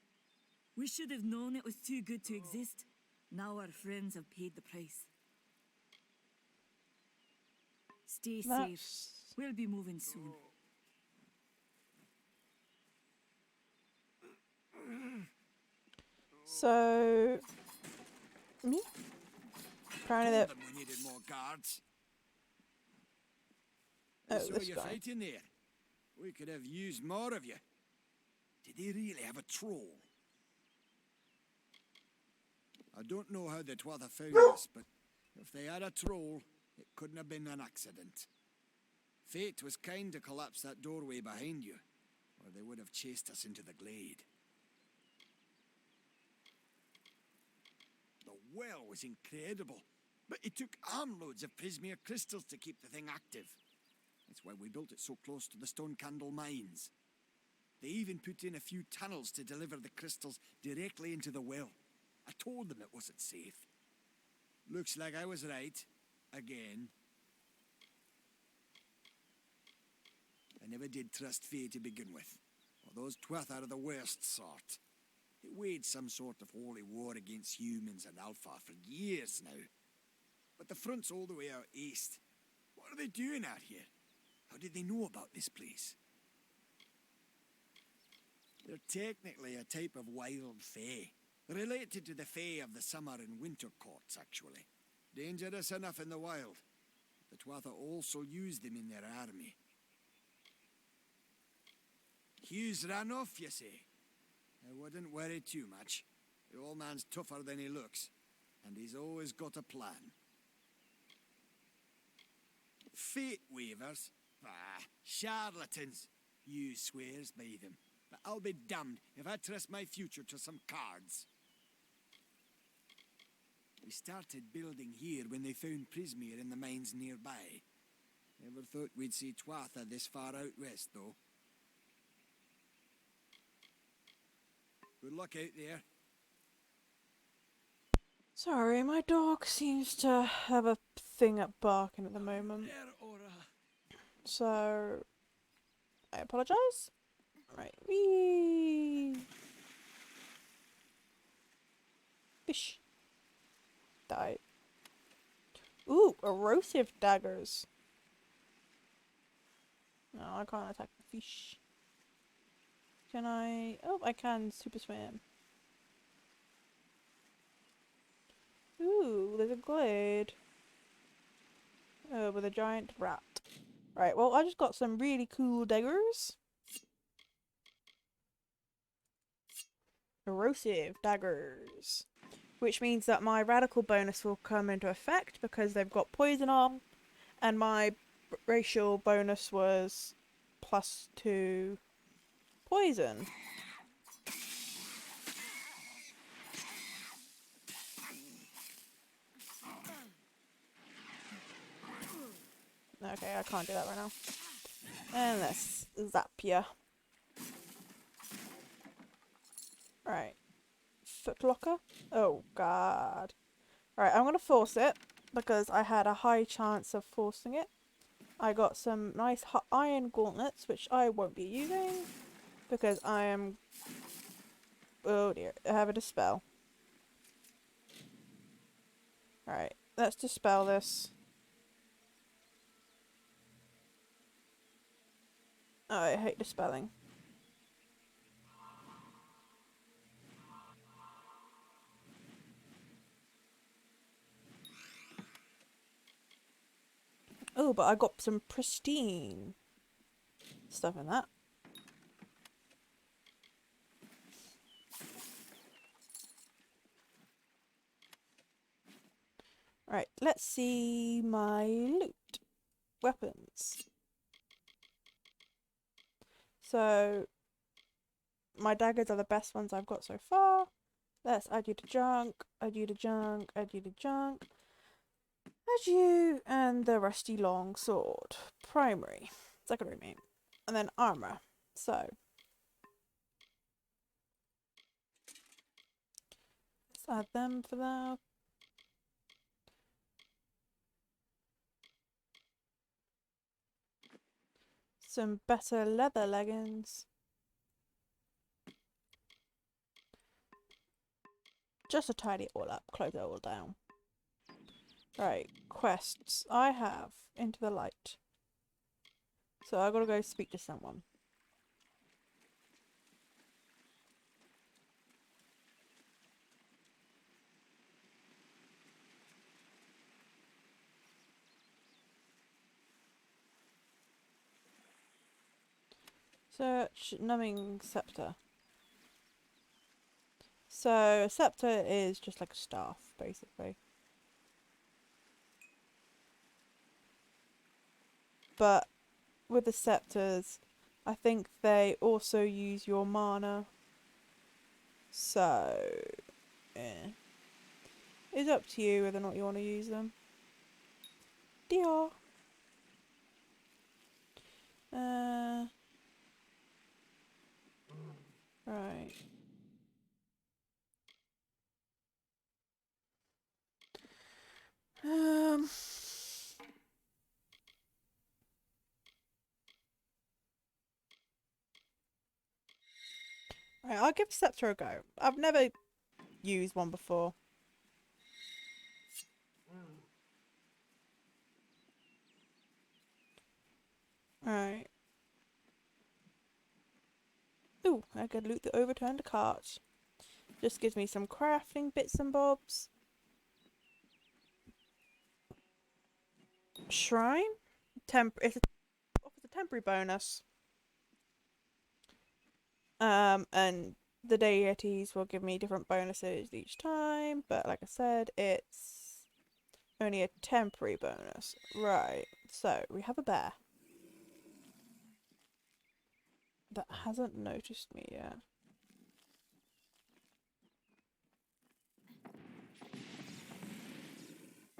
We should have known it was too good to exist. Now our friends have paid the price. Stay safe. We'll be moving soon. So, me? Apparently that. Told them we needed more guards. Oh, I saw this you guy. fighting there. We could have used more of you. Did they really have a troll? I don't know how the Tuatha found us, but if they had a troll, it couldn't have been an accident. Fate was kind to collapse that doorway behind you, or they would have chased us into the glade. The well was incredible, but it took armloads of Prismere crystals to keep the thing active. That's why we built it so close to the Stone Candle mines. They even put in a few tunnels to deliver the crystals directly into the well. I told them it wasn't safe. Looks like I was right. Again. I never did trust Fae to begin with. Well, those Tuatha are the worst sort. They waged some sort of holy war against humans and Alpha for years now. But the front's all the way out east. What are they doing out here? How did they know about this place? They're technically a type of wild Fae. Related to the Fae of the summer and winter courts, actually. Dangerous enough in the wild. The Tuatha also use them in their army. Hughes ran off, you say? I wouldn't worry too much. The old man's tougher than he looks, and he's always got a plan. Fate weavers? Ah, charlatans. Hughes swears by them. But I'll be damned if I trust my future to some cards. We started building here when they found Prismere in the mines nearby. Never thought we'd see Tuatha this far out west, though. Good luck out there. Sorry, my dog seems to have a thing up barking at the moment. So, I apologise. Right, wee. Fish. Die. Ooh, erosive daggers. No, I can't attack the fish. Can I? Oh, I can super swim. Ooh, there's a glade. Oh, with a giant rat. Right, well, I just got some really cool daggers. Erosive daggers. Which means that my radical bonus will come into effect because they've got poison on. And my racial bonus was +2 poison. Okay, I can't do that right now. And let's zap ya. Right. Footlocker? Oh god. Right, I'm gonna force it because I had a high chance of forcing it. I got some nice iron gauntlets, which I won't be using because I am... Oh dear, I have a dispel. Alright, let's dispel this. Oh, I hate dispelling. Oh, but I got some pristine stuff in that. Right, let's see my loot. Weapons. So, my daggers are the best ones I've got so far. Let's add you to junk, add you to junk, add you to junk. Add you and the rusty long sword. Primary. Secondary main. And then armor. So, let's add them for that. Some better leather leggings. Just to tidy it all up, close it all down. Right, quests. I have Into the Light. So I gotta go speak to someone. Search numbing scepter. So a scepter is just like a staff, basically. But with the scepters, I think they also use your mana. So, it's up to you whether or not you want to use them. Dear. Right. Um. Right, I'll give Scepter a go. I've never used one before. Right. Ooh, I could loot the overturned cart. Just gives me some crafting bits and bobs. Shrine? It's offers a temporary bonus. And the deities will give me different bonuses each time, but like I said, it's only a temporary bonus. Right, so we have a bear that hasn't noticed me yet.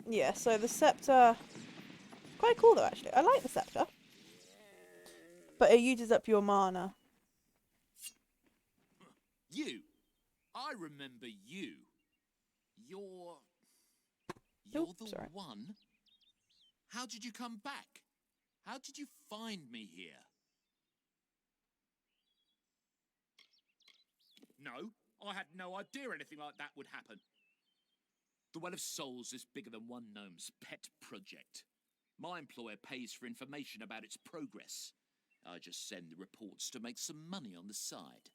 Yeah, so the scepter, quite cool though actually. I like the scepter, but it uses up your mana. You. I remember you. You're Oh, the sorry. one? How did you come back? How did you find me here? No, I had no idea anything like that would happen. The Well of Souls is bigger than one gnome's pet project. My employer pays for information about its progress. I just send the reports to make some money on the side.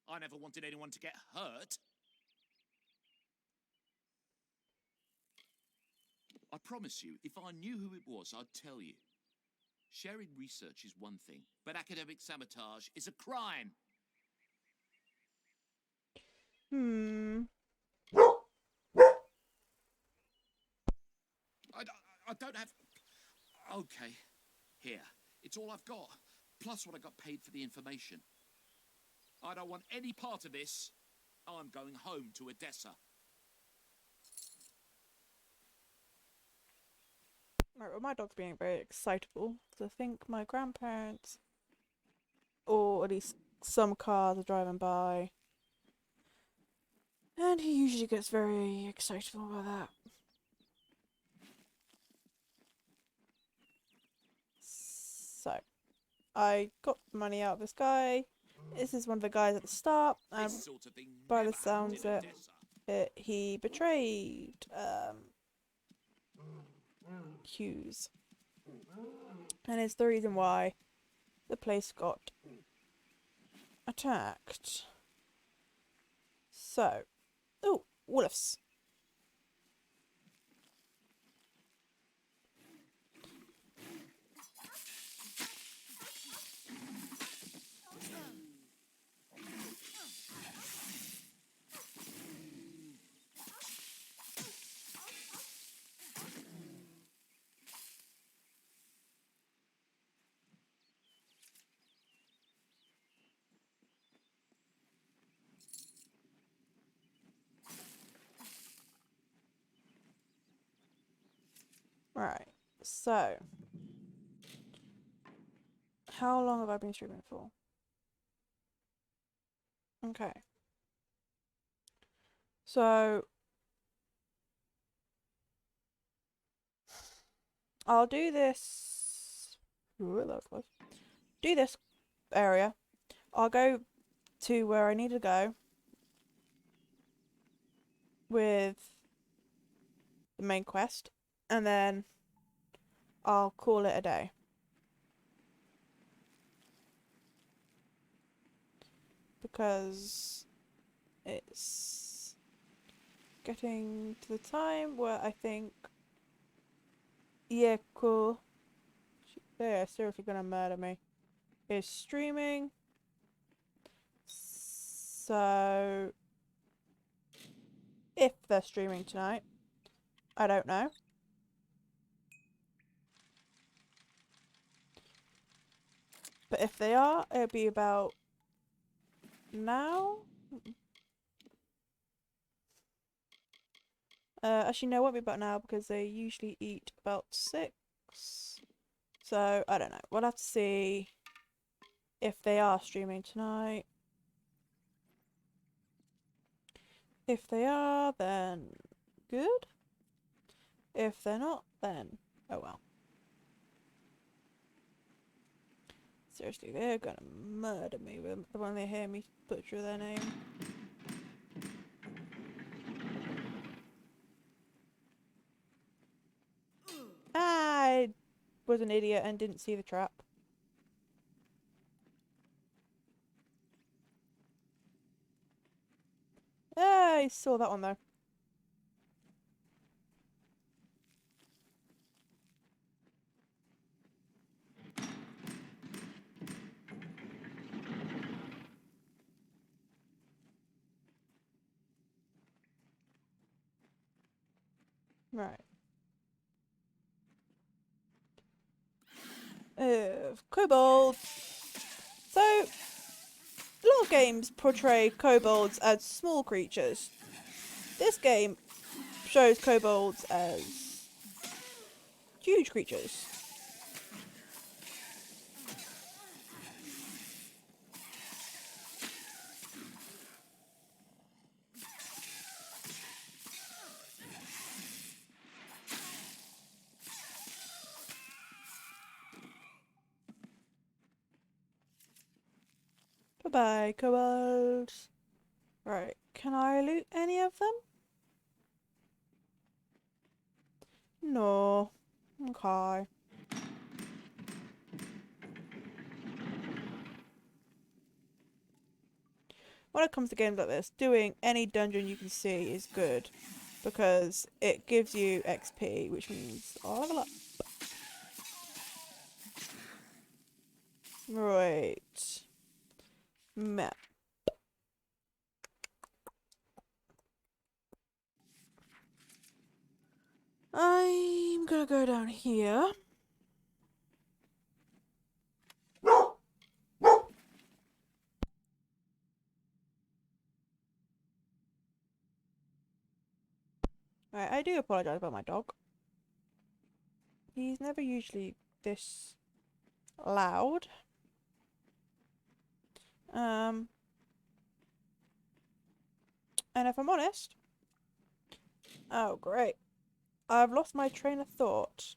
I never wanted anyone to get hurt. I promise you, if I knew who it was, I'd tell you. Sharing research is one thing, but academic sabotage is a crime. I don't have... Okay, here. It's all I've got, plus what I got paid for the information. I don't want any part of this. I'm going home to Odessa. Right, well, my dog's being very excitable because I think my grandparents, or at least some cars, are driving by. And he usually gets very excitable about that. So, I got money out of this guy. This is one of the guys at the start, and This sort of thing by never the sounds happened in of Odessa. it, he betrayed Hughes. And it's the reason why the place got attacked. So, oh, wolves. Right. So, how long have I been streaming for? Okay. So, I'll do this. Ooh, that was close. Do this area. I'll go to where I need to go with the main quest, and then I'll call it a day. Because it's getting to the time where I think, yeah, cool. They're seriously gonna murder me. Is streaming. So, if they're streaming tonight, I don't know. But if they are, it'll be about now. Actually, no, it won't be about now because they usually eat about 6. So, I don't know. We'll have to see if they are streaming tonight. If they are, then good. If they're not, then oh well. Seriously, they're gonna murder me when they hear me butcher their name. I was an idiot and didn't see the trap. I saw that one though. Right. Kobold. So, a lot of games portray kobolds as small creatures. This game shows kobolds as huge creatures. Bye-bye, kobolds. Right, can I loot any of them? No. Okay. When it comes to games like this, doing any dungeon you can see is good. Because it gives you XP, which means I'll level up. Right. Map. I'm gonna go down here. Right, I do apologise about my dog. He's never usually this loud. And if I'm honest... Oh, great. I've lost my train of thought.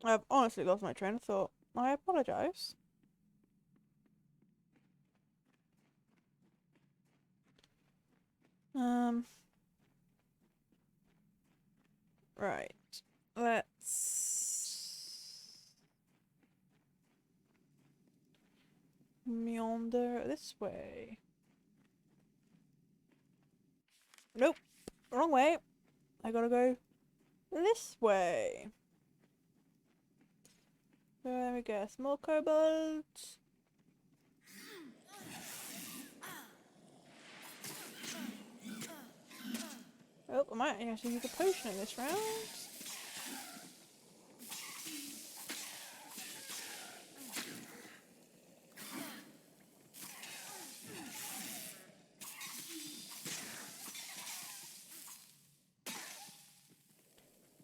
I've honestly lost my train of thought. I apologise. Right. Let's meander this way. Nope. Wrong way. I gotta go this way. There we go. Small kobold. Oh, I might actually use a potion in this round.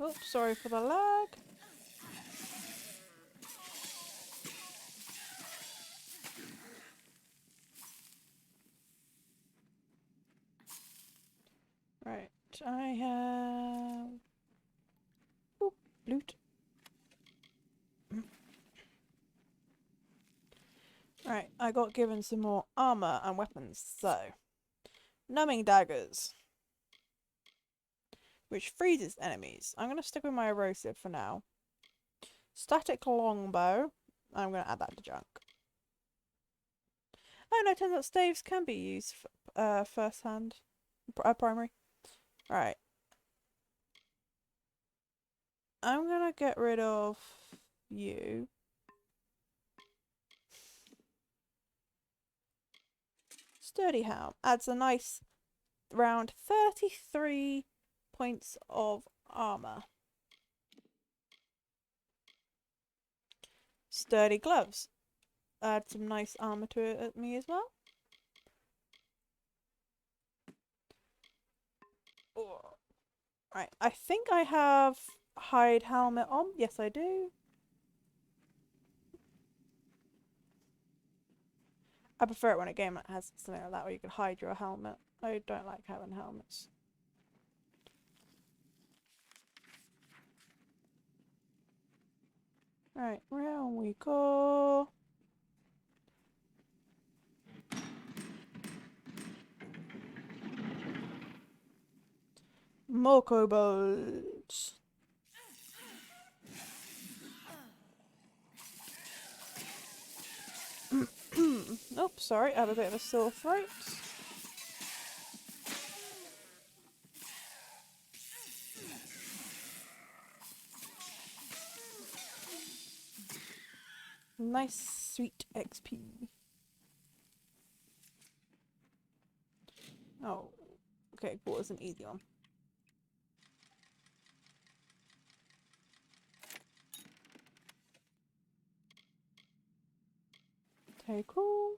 Oops, sorry for the lag. Right, I have... Oop, loot. Right, I got given some more armor and weapons, so... Numbing daggers. Which freezes enemies. I'm going to stick with my erosive for now. Static longbow. I'm going to add that to junk. Oh no, it turns out staves can be used first hand. Primary. Right. I'm going to get rid of you. Sturdy helm. Adds a nice round 33 points of armor. Sturdy gloves. Add some nice armor to it at me as well. Oh. Right, I think I have hide helmet on. Yes, I do. I prefer it when a game has something like that where you can hide your helmet. I don't like having helmets. Right, round we go. More kobolds. Oh, sorry, I have a bit of a sore throat. Nice, sweet XP. Oh, okay, cool, it's an easy one. Okay, cool.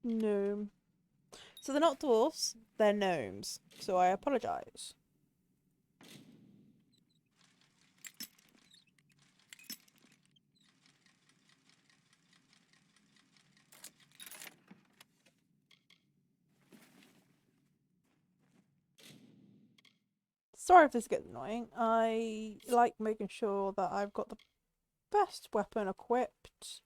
Gnome. So they're not dwarfs, they're gnomes. So I apologise. Sorry if this gets annoying. I like making sure that I've got the best weapon equipped.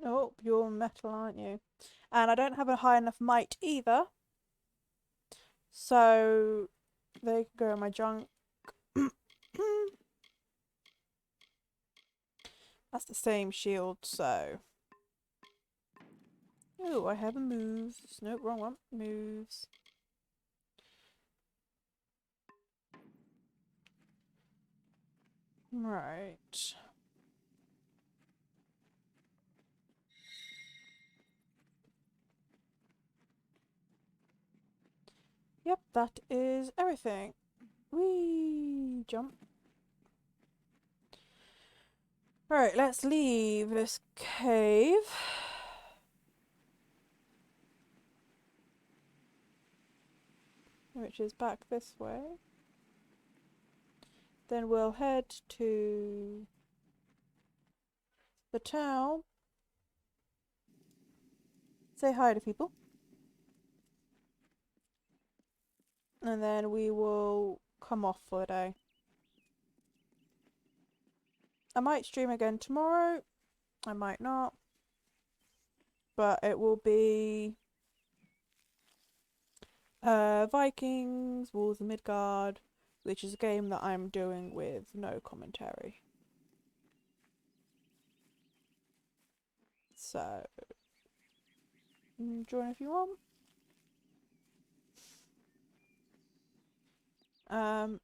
Oh, you're metal, aren't you? And I don't have a high enough might either. So they can go in my junk. That's the same shield, so... Oh, I have a move. Nope, wrong one. Moves. Right. Yep, that is everything. Whee! Jump. Alright, let's leave this cave. Which is back this way. Then we'll head to the town. Say hi to people. And then we will come off for the day. I might stream again tomorrow. I might not. But it will be Vikings, Walls of Midgard, which is a game that I'm doing with no commentary. So, join if you want. Oh,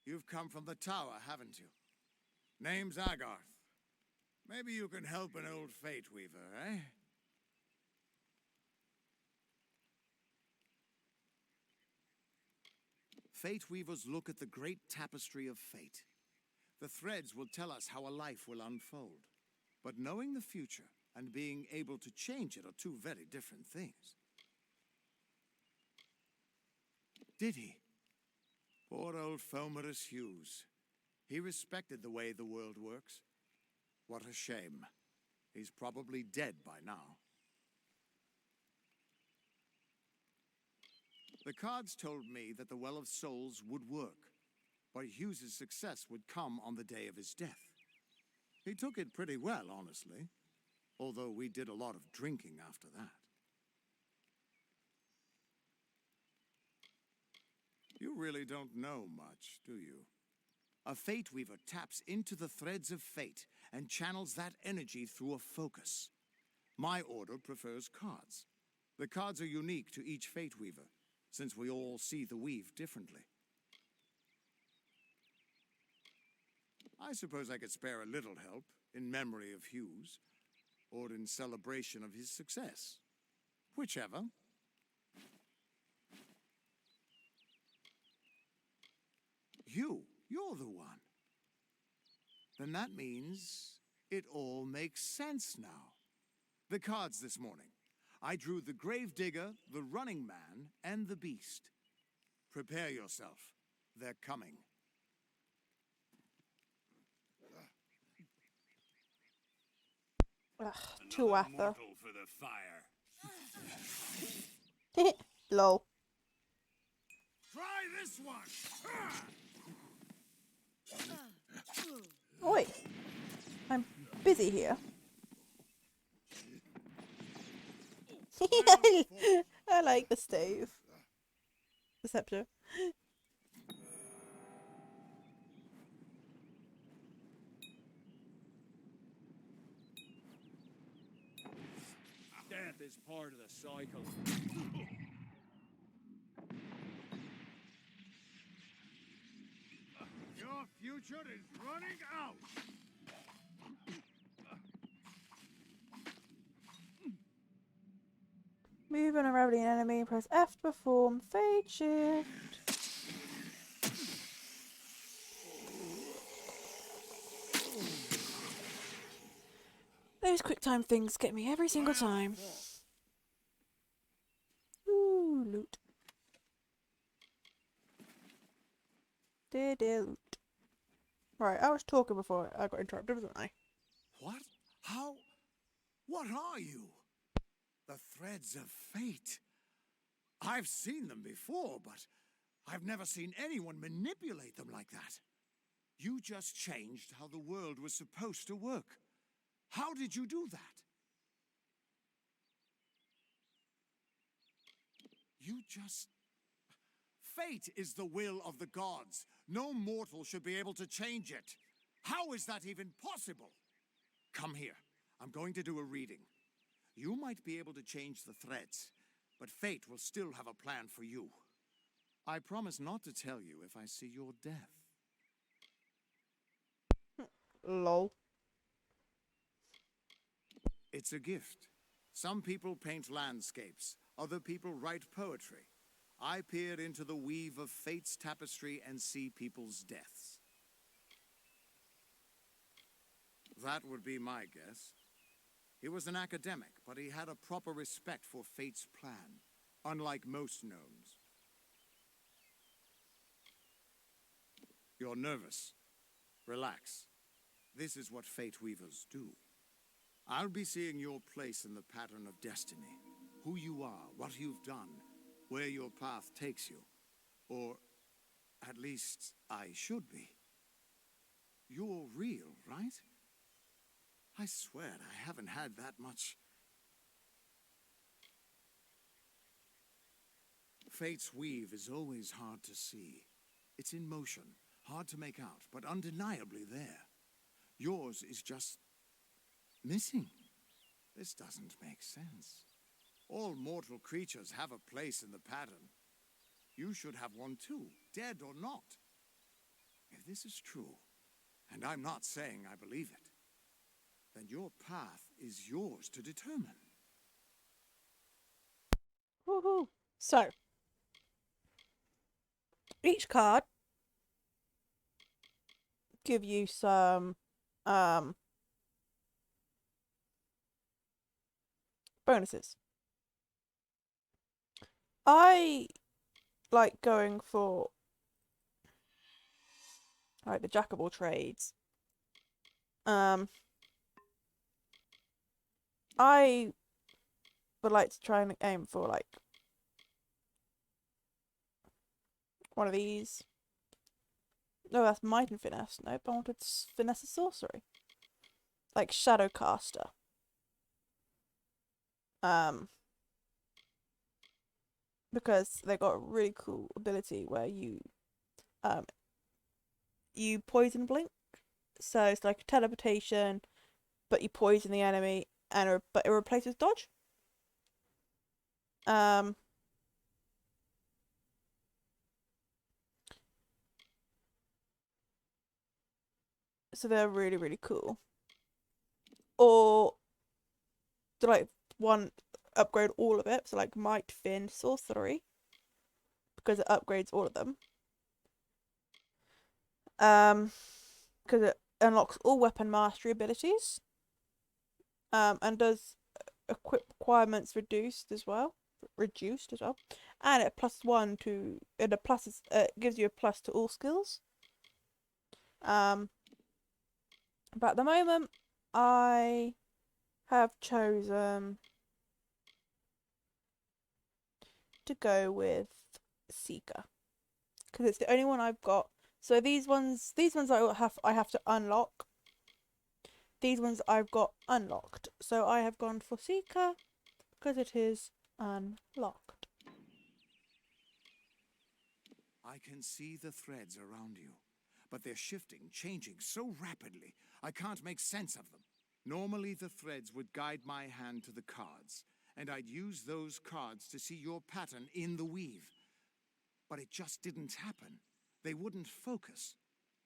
You've come from the tower, haven't you? Name's Agarth. Maybe you can help an old Fate Weaver, eh? Fate Weavers look at the great tapestry of fate. The threads will tell us how a life will unfold. But knowing the future and being able to change it are two very different things. Did he? Poor old Fomerus Hughes. He respected the way the world works. What a shame. He's probably dead by now. The cards told me that the Well of Souls would work, but Hughes's success would come on the day of his death. He took it pretty well, honestly, although we did a lot of drinking after that. You really don't know much, do you? A Fate Weaver taps into the threads of fate and channels that energy through a focus. My order prefers cards. The cards are unique to each Fate Weaver, since we all see the weave differently. I suppose I could spare a little help in memory of Hughes, or in celebration of his success. Whichever. You're the one. Then that means it all makes sense now. The cards this morning. I drew the Gravedigger, the Running Man, and the Beast. Prepare yourself. They're coming. ugh, Tuatha. Mortal for the fire. Lol. Try this one! Oi, I'm busy here. I like the stove. The scepter. Death is part of the cycle. Your future is running out! Move on a ravening enemy, press F to perform Fade Shift. Those quick time things get me every single time. Ooh, loot. Dear loot. Right, I was talking before I got interrupted, wasn't I? What? How? What are you? The threads of fate. I've seen them before, but I've never seen anyone manipulate them like that. You just changed how the world was supposed to work. How did you do that? You just... Fate is the will of the gods. No mortal should be able to change it. How is that even possible? Come here. I'm going to do a reading. You might be able to change the threads, but fate will still have a plan for you. I promise not to tell you if I see your death. Lol. It's a gift. Some people paint landscapes. Other people write poetry. I peer into the weave of fate's tapestry and see people's deaths. That would be my guess. He was an academic, but he had a proper respect for fate's plan, unlike most gnomes. You're nervous. Relax. This is what fate weavers do. I'll be seeing your place in the pattern of destiny. Who you are, what you've done, where your path takes you. Or, at least, I should be. You're real, right? I swear I haven't had that much... Fate's weave is always hard to see. It's in motion, hard to make out, but undeniably there. Yours is just missing. This doesn't make sense. All mortal creatures have a place in the pattern. You should have one too, dead or not. If this is true, and I'm not saying I believe it, then your path is yours to determine. Woohoo! So, each card give you some bonuses. I like going for like the jack of all trades. I would like to try and aim for like one of these. No, that's might and finesse. Nope, I wanted finesse and sorcery. Like Shadowcaster. Because they got a really cool ability where you poison blink. So it's like teleportation, but you poison the enemy, but it replaces dodge. So they're really, really cool. Or to like one upgrade all of it, so like might, fin, sorcery, because it upgrades all of them. Because it unlocks all weapon mastery abilities. And does equip requirements reduced as well, and it gives you a plus to all skills. But at the moment, I have chosen to go with Seeker because it's the only one I've got. So these ones I have to unlock. These ones I've got unlocked. So I have gone for Seeker because it is unlocked. I can see the threads around you, but they're shifting, changing so rapidly, I can't make sense of them. Normally the threads would guide my hand to the cards, and I'd use those cards to see your pattern in the weave. But it just didn't happen. They wouldn't focus.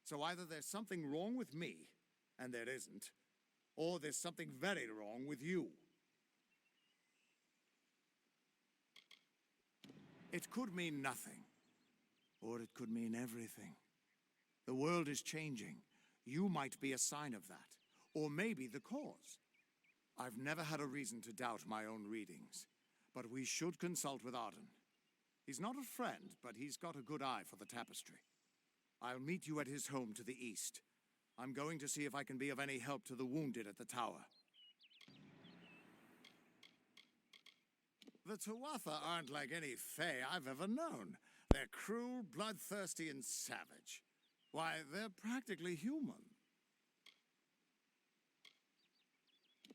So either there's something wrong with me, and there isn't, or there's something very wrong with you. It could mean nothing, or it could mean everything. The world is changing. You might be a sign of that, or maybe the cause. I've never had a reason to doubt my own readings, but we should consult with Arden. He's not a friend, but he's got a good eye for the tapestry. I'll meet you at his home to the east. I'm going to see if I can be of any help to the wounded at the tower. The Tuatha aren't like any Fae I've ever known. They're cruel, bloodthirsty, and savage. Why, they're practically human.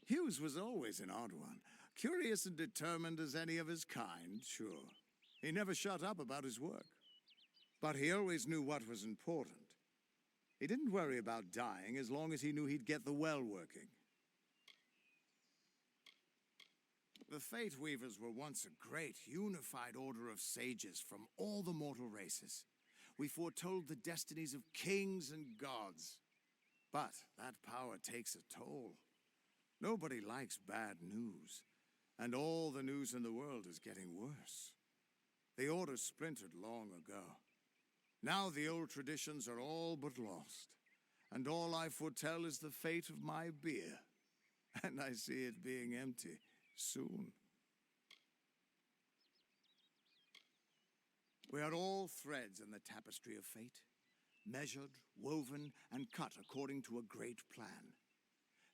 Hughes was always an odd one. Curious and determined as any of his kind, sure. He never shut up about his work. But he always knew what was important. He didn't worry about dying as long as he knew he'd get the well working. The Fate Weavers were once a great, unified order of sages from all the mortal races. We foretold the destinies of kings and gods. But that power takes a toll. Nobody likes bad news, and all the news in the world is getting worse. The order splintered long ago. Now the old traditions are all but lost, and all I foretell is the fate of my beer. And I see it being empty soon. We are all threads in the tapestry of fate, measured, woven, and cut according to a great plan.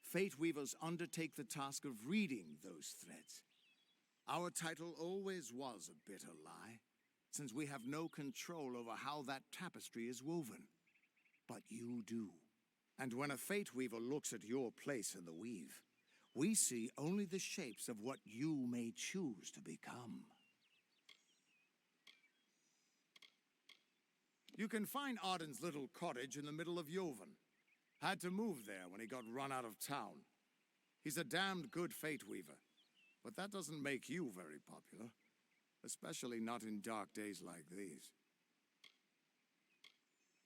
Fate Weavers undertake the task of reading those threads. Our title always was a bitter lie, since we have no control over how that tapestry is woven. But you do. And when a Fate Weaver looks at your place in the weave, we see only the shapes of what you may choose to become. You can find Arden's little cottage in the middle of Joven. Had to move there when he got run out of town. He's a damned good fate weaver, but that doesn't make you very popular. Especially not in dark days like these.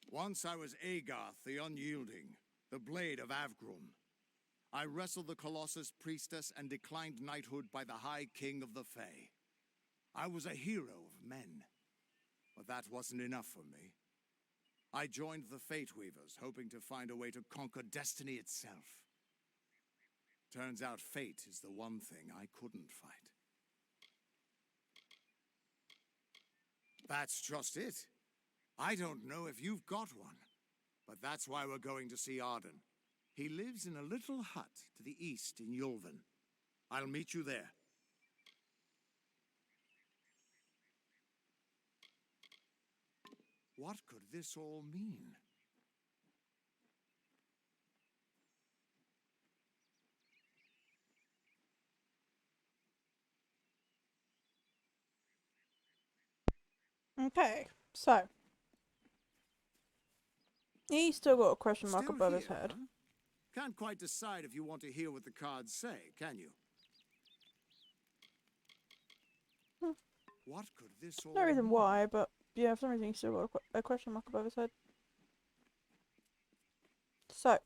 Once I was Agarth the Unyielding, the Blade of Avgrum. I wrestled the Colossus priestess and declined knighthood by the High King of the Fae. I was a hero of men, but that wasn't enough for me. I joined the Fate Weavers, hoping to find a way to conquer destiny itself. Turns out fate is the one thing I couldn't fight. That's just it. I don't know if you've got one, but that's why we're going to see Arden. He lives in a little hut to the east in Yulven. I'll meet you there. What could this all mean? Okay, so he's still got a question mark Still above his here, head. huh? Can't quite decide if you want to hear what the cards say, can you? What could this all No reason mean? why, but yeah, for some reason he's still got a question mark above his head. So,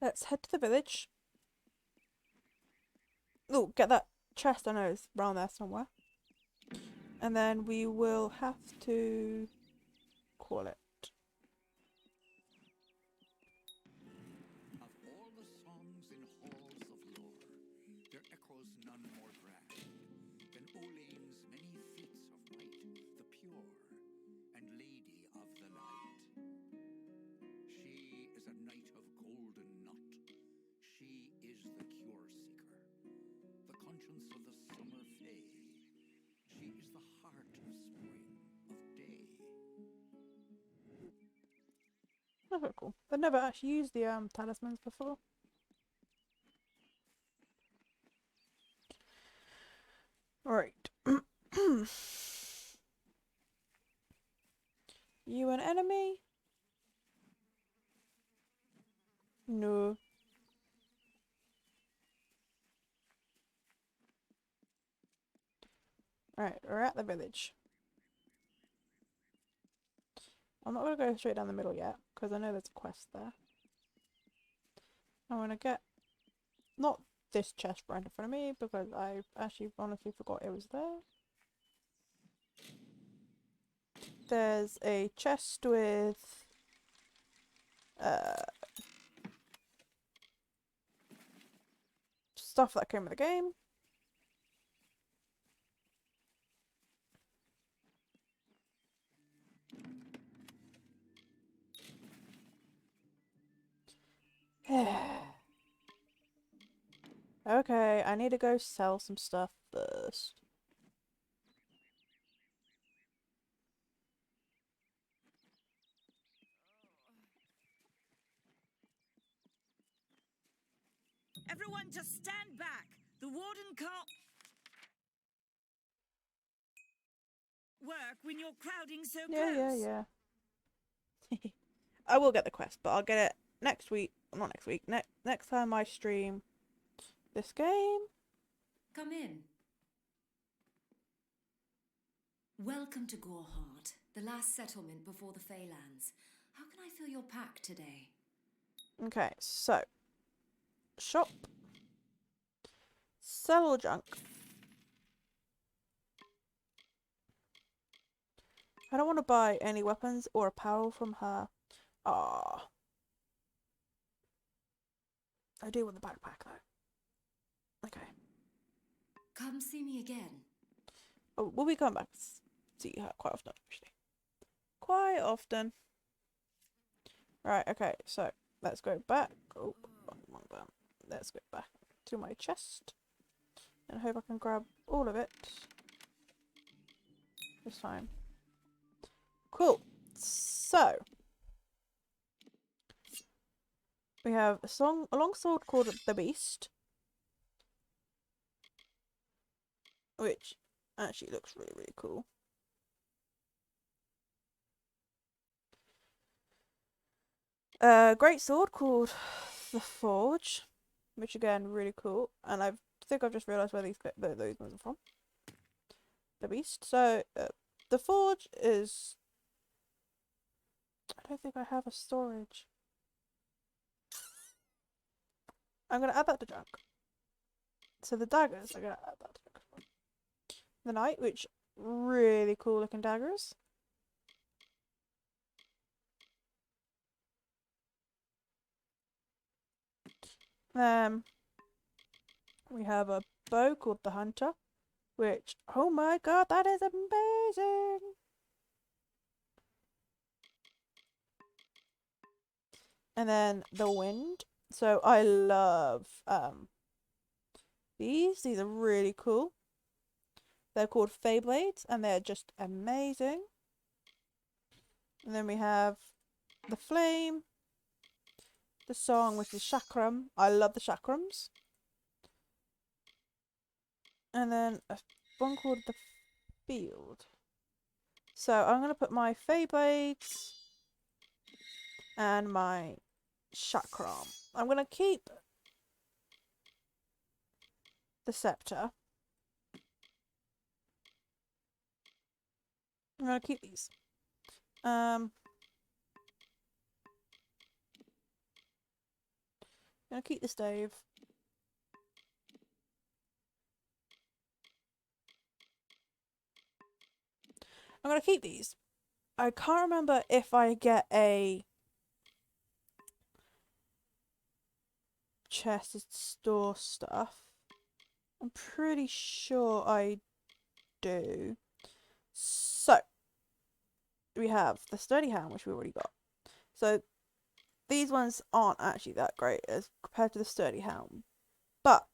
let's head to the village. Oh, get that chest I know is around there somewhere. And then we will have to call it. Of all the songs in halls of lore, there echoes none more grand than Olain's many feats of might, the pure and lady of the light. She is a knight of golden knot. She is the cure seeker, the conscience of the summer fae. She is the heart of spring, of day. That's very cool. I've never actually used the talismans before. Alright. You an enemy? No. Alright, we're at the village. I'm not going to go straight down the middle yet, because I know there's a quest there. I want to get, not this chest right in front of me, because I actually honestly forgot it was there. There's a chest with stuff that came with the game. Okay, I need to go sell some stuff first. Everyone just stand back. The warden can't work when you're crowding so close. Yeah. I will get the quest, but I'll get it next week. Not next week. Next time I stream this game. Come in. Welcome to Goreheart, the last settlement before the Feylands. How can I fill your pack today? Okay, so shop. Sell all junk. I don't want to buy any weapons or apparel from her. Ah. I do want the backpack though. Okay. Come see me again. Oh, we'll be coming back to see her quite often, actually. Quite often. Right, okay, so let's go back. Oh, wrong button. Let's go back to my chest. And I hope I can grab all of it this time. Cool. So we have a long sword called The Beast, which actually looks really, really cool. a great sword called the Forge, which again really cool. And I think I've just realised where those ones are from. The Beast. So the Forge is. I don't think I have a storage. I'm gonna add that to junk. So the daggers, I'm gonna add that to junk. The Knight, which really cool looking daggers. We have a bow called the Hunter, which, oh my god, that is amazing! And then the Wind. So I love these. These are really cool. They're called Feyblades, and they're just amazing. And then we have the Flame, the Song, which is Chakram. I love the Chakrams. And then one called the Field. So I'm going to put my Feyblades and my Chakram. I'm going to keep the Scepter. I'm going to keep these. I'm going to keep the Stave. I'm going to keep these. I can't remember if I get a chest to store stuff. I'm pretty sure I do. So, we have the Sturdy Hound, which we already got. So, these ones aren't actually that great as compared to the Sturdy Hound. But,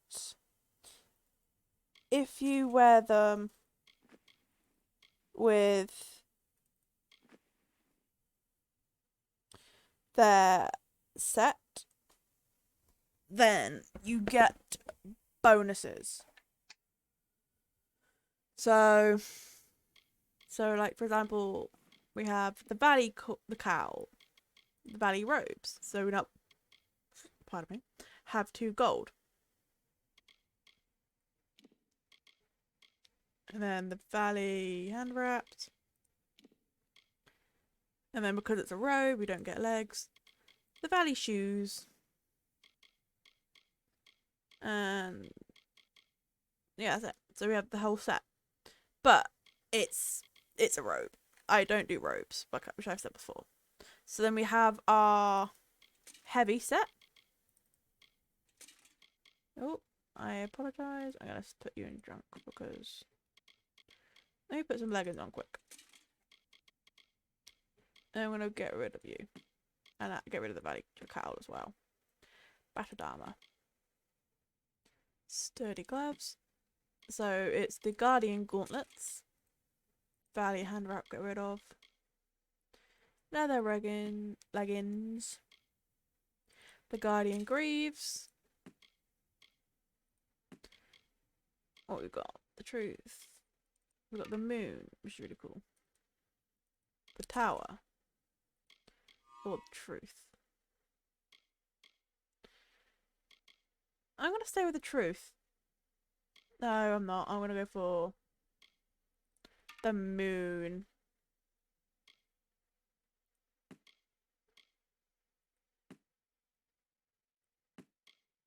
if you wear them with their set, then you get bonuses. So like for example, we have the cowl, the Valley robes. So we don't, pardon me, have 2 gold. And then the Valley hand wrapped. And then because it's a robe, we don't get legs. The Valley shoes. And yeah, that's it. So we have the whole set. But it's a robe. I don't do robes, which I've said before. So then we have our heavy set. Oh, I apologise. I'm going to put you in junk because... Let me put some leggings on quick. And I'm going to get rid of you. And get rid of the Valley cowl as well. Battered armour. Sturdy gloves. So it's the Guardian gauntlets. Valley hand wrap, get rid of. Leather leggings. The Guardian greaves. What we've got? The Truth. We've got the Moon, which is really cool. The Tower. Or the Truth. I'm going to stay with the Truth. No, I'm not. I'm going to go for the Moon.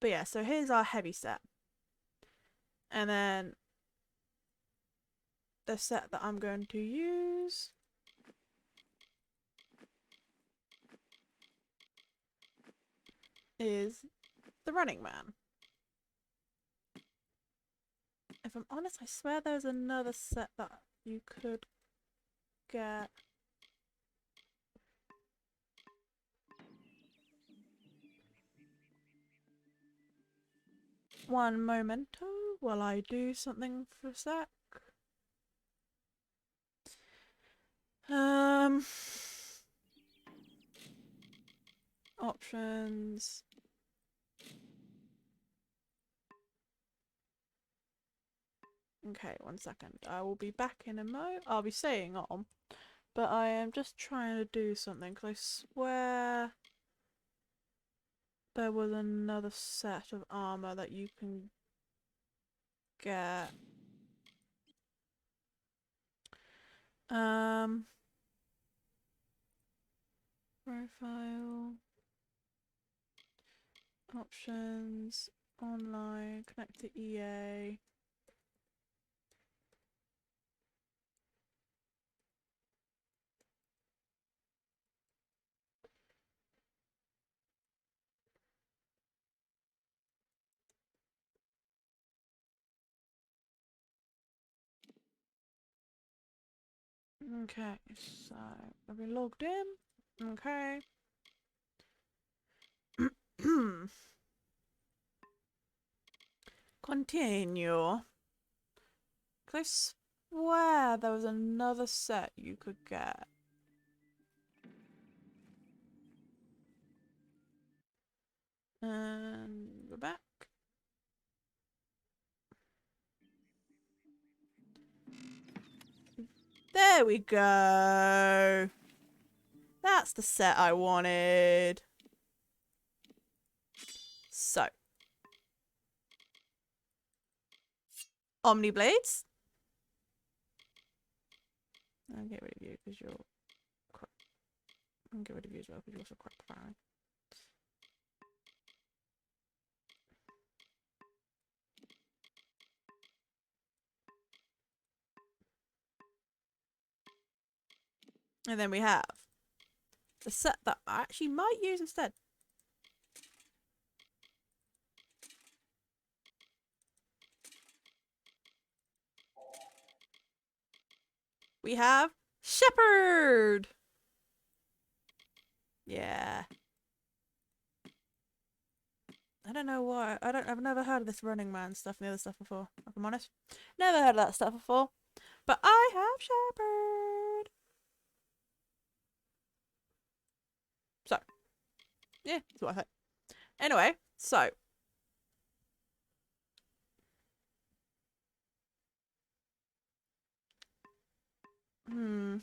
But yeah, so here's our heavy set. And then the set that I'm going to use is the Running Man. If I'm honest, I swear there's another set that you could get. One momento while I do something for a sec. Options. Okay, 1 second. I will be back in a mo. I'll be staying on, but I am just trying to do something because I swear there was another set of armor that you can get. Profile, options, online, connect to EA. Okay, so I've been logged in. Okay. Continue. 'Cause I swear there was another set you could get. And we're back. There we go. That's the set I wanted. So. Omni Blades. I'll get rid of you because you're crap. I'll get rid of you as well because you're also crap apparently. And then we have the set that I actually might use instead. We have Shepherd. Yeah. I don't know why. I've never heard of this Running Man stuff and the other stuff before, if I'm honest. Never heard of that stuff before. But I have Shepherd. So. Yeah, that's what I thought. Anyway, so. Hmm.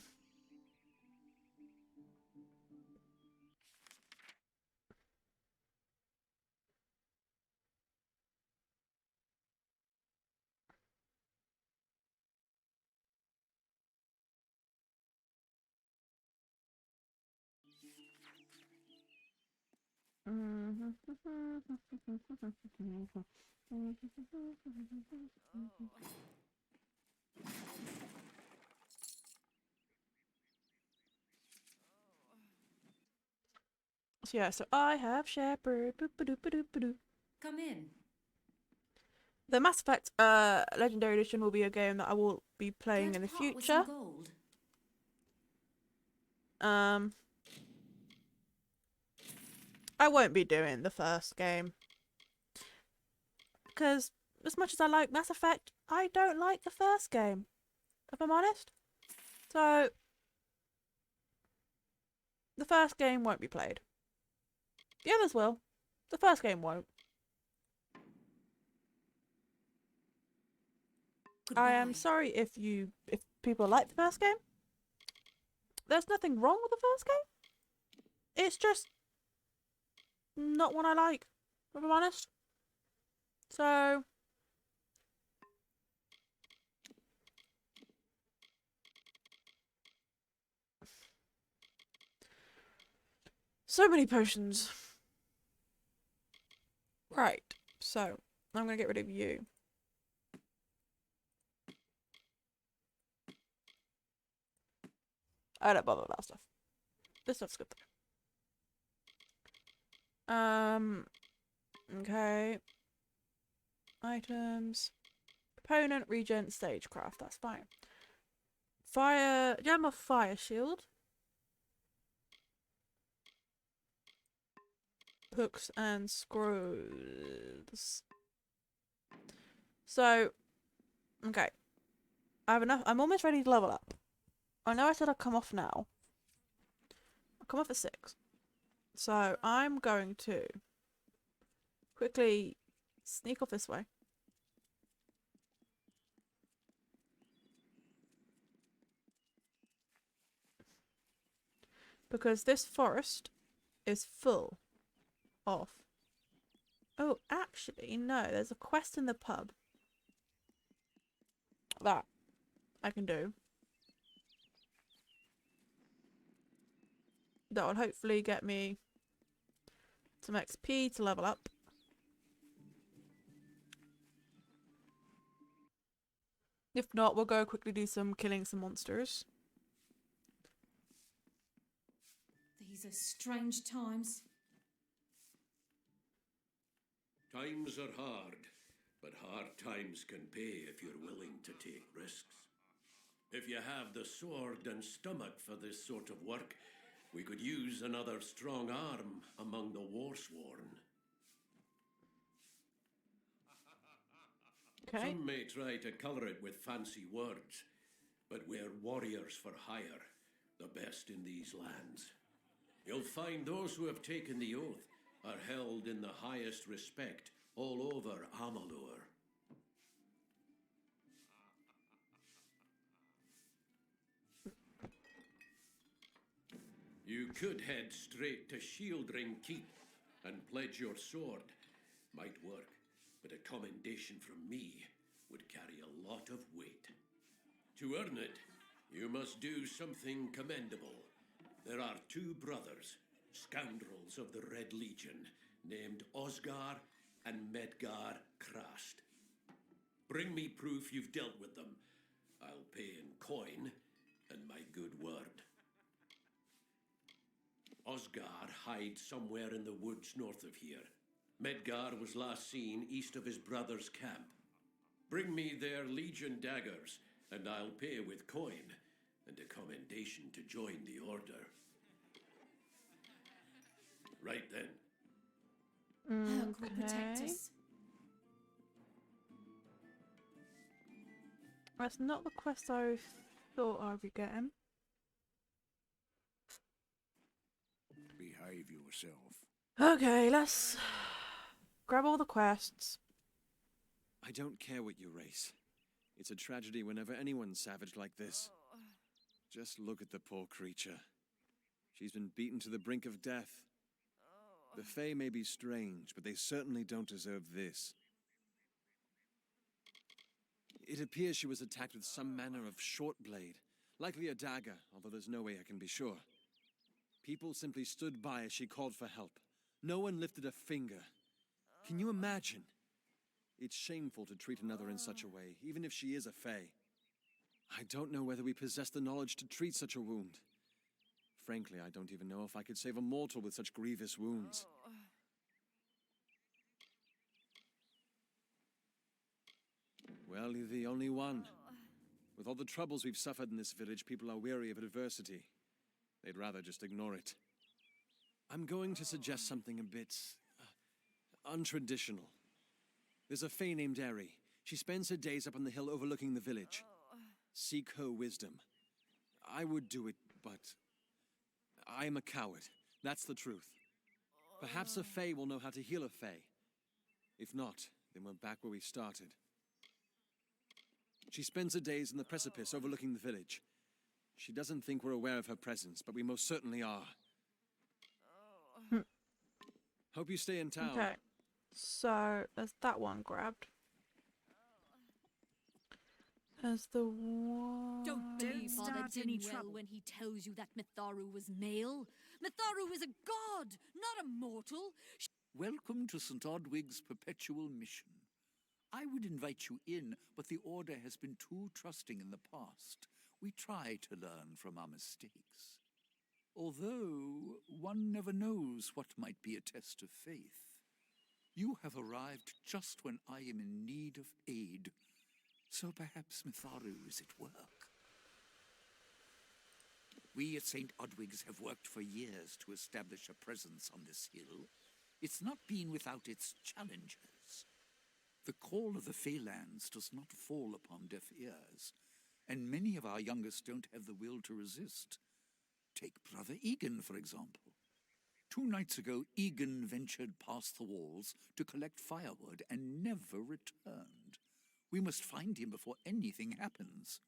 So yeah, so I have Shepherd. Boop-a-doop-a-doop-a-doo. Come in. The Mass Effect Legendary Edition will be a game that I will be playing in the Get pot with some future. gold. I won't be doing the first game. Because as much as I like Mass Effect, I don't like the first game, if I'm honest. So the first game won't be played. The others will. The first game won't. Goodbye. I am sorry if people like the first game. There's nothing wrong with the first game. It's just not one I like, if I'm honest. So many potions. Right. So I'm gonna get rid of you. I don't bother with that stuff. This stuff's good though. Okay. Items. Component, regen, stagecraft. That's fine. Fire. Gem of Fire Shield. Hooks and scrolls. So, okay. I have enough. I'm almost ready to level up. I know I said I'd come off now. I'll come off at 6. So, I'm going to quickly sneak off this way. Because this forest is full of Oh, actually, no. There's a quest in the pub that I can do. That will hopefully get me some XP to level up. If not, we'll go quickly do some killing some monsters. These are strange times. Times are hard, but hard times can pay if you're willing to take risks. If you have the sword and stomach for this sort of work, we could use another strong arm among the warsworn. Okay. Some may try to colour it with fancy words, but we're warriors for hire, the best in these lands. You'll find those who have taken the oath are held in the highest respect all over Amalur. You could head straight to Shieldring Keep and pledge your sword. Might work, but a commendation from me would carry a lot of weight. To earn it, you must do something commendable. There are two brothers, scoundrels of the Red Legion, named Osgar and Medgar Krast. Bring me proof you've dealt with them. I'll pay in coin and my good word. Osgar hides somewhere in the woods north of here. Medgar was last seen east of his brother's camp. Bring me their Legion daggers, and I'll pay with coin and a commendation to join the order. Right then. Herc will protect Okay. us. That's not the quest I thought I'd be getting. Behave yourself. Okay, let's grab all the quests. I don't care what you race. It's a tragedy whenever anyone's savaged like this. Just look at the poor creature. She's been beaten to the brink of death. The Fae may be strange, but they certainly don't deserve this. It appears she was attacked with some manner of short blade, likely a dagger, although there's no way I can be sure. People simply stood by as she called for help. No one lifted a finger. Can you imagine? It's shameful to treat another in such a way, even if she is a Fae. I don't know whether we possess the knowledge to treat such a wound. Frankly, I don't even know if I could save a mortal with such grievous wounds. Well, you're the only one. With all the troubles we've suffered in this village, people are weary of adversity. They'd rather just ignore it. I'm going to suggest something a bit untraditional. There's a Fae named Eri. She spends her days up on the hill overlooking the village. Seek her wisdom. I would do it, but I am a coward. That's the truth. Perhaps a Fae will know how to heal a Fae. If not, then we're back where we started. She spends her days in the precipice overlooking the village. She doesn't think we're aware of her presence, but we most certainly are. Hope you stay in town. Okay, so there's that one grabbed. There's the one. Don't believe Father start any Dinwell trouble. when he tells you that Mitharu was male. Mitharu is a god, not a mortal. Welcome to St. Odwig's perpetual mission. I would invite you in, but the Order has been too trusting in the past. We try to learn from our mistakes. Although, one never knows what might be a test of faith. You have arrived just when I am in need of aid. So perhaps Mitharu is at work. We at St. Odwig's have worked for years to establish a presence on this hill. It's not been without its challenges. The call of the Phalanx does not fall upon deaf ears, and many of our youngest don't have the will to resist. Take Brother Egan, for example. 2 nights ago, Egan ventured past the walls to collect firewood and never returned. We must find him before anything happens.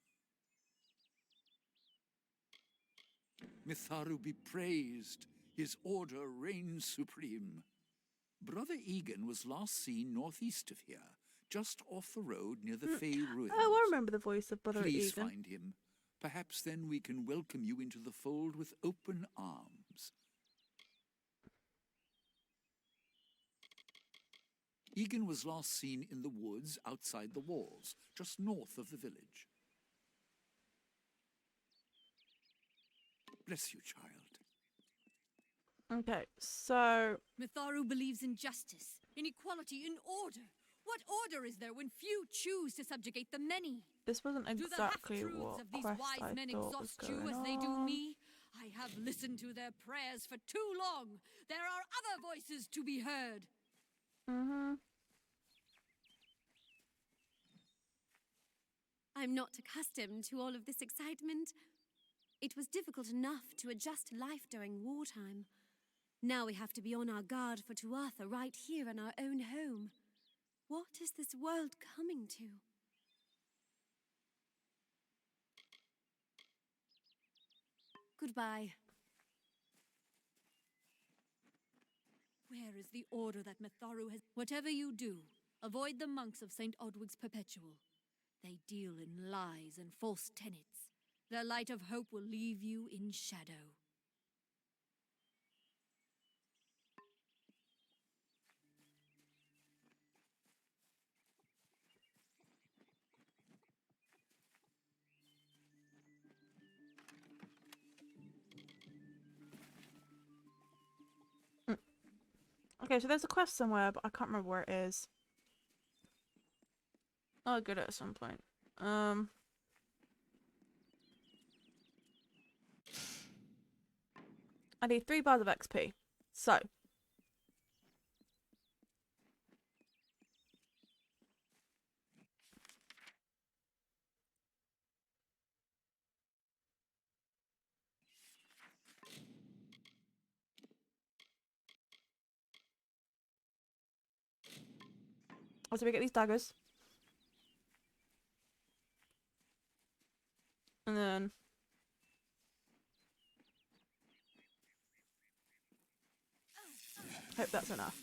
Mitharu be praised. His order reigns supreme. Brother Egan was last seen northeast of here, just off the road near the Fey Ruins. Oh, I remember the voice of Brother Please Egan. find him. Perhaps then we can welcome you into the fold with open arms. Egan was last seen in the woods outside the walls, just north of the village. Bless you, child. Okay, so... Mitharu believes in justice, in equality, in order. What order is there when few choose to subjugate the many? This wasn't exactly Do the what half-truths of these quest wise I men thought was exhaust you going as they do on. me? I have listened to their prayers for too long. There are other voices to be heard. I'm not accustomed to all of this excitement. It was difficult enough to adjust to life during wartime. Now we have to be on our guard for Tuatha right here in our own home. What is this world coming to? Goodbye. Where is the order that Mitharu has... Whatever you do, avoid the monks of St. Odwig's Perpetual. They deal in lies and false tenets. Their light of hope will leave you in shadow. Okay, so there's a quest somewhere, but I can't remember where it is. I'll get it at some point. I need 3 bars of XP. So. So we get these daggers. And then... hope that's enough.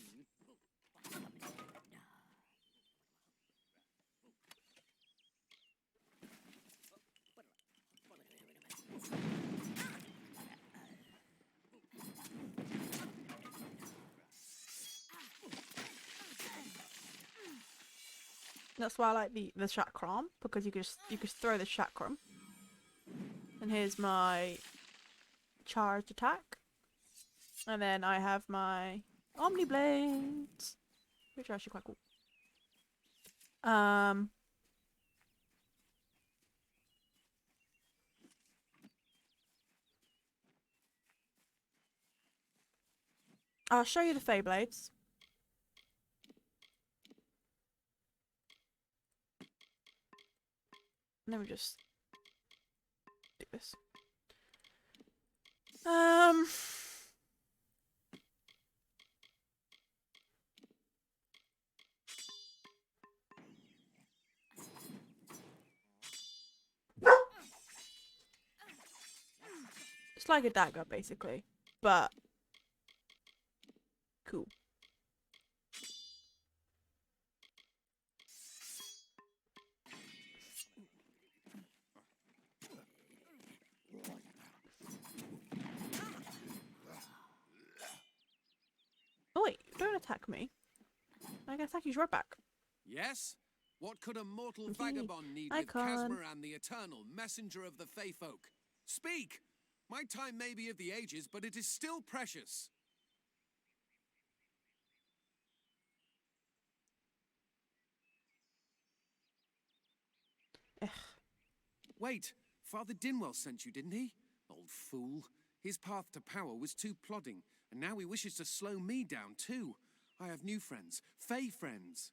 That's why I like the chakram, because you can just throw the chakram. And here's my charged attack. And then I have my Omni Blades, which are actually quite cool. I'll show you the Fey Blades. Let me just do this. It's like a dagger, basically, but cool. Oh wait, don't attack me. I can attack you right back. Yes? What could a mortal vagabond need I with can't. Casmaran the Eternal, messenger of the Fey folk? Speak! My time may be of the ages, but it is still precious. Ugh. Wait, Father Dinwell sent you, didn't he? Old fool. His path to power was too plodding, and now he wishes to slow me down too. I have new friends, Fey friends.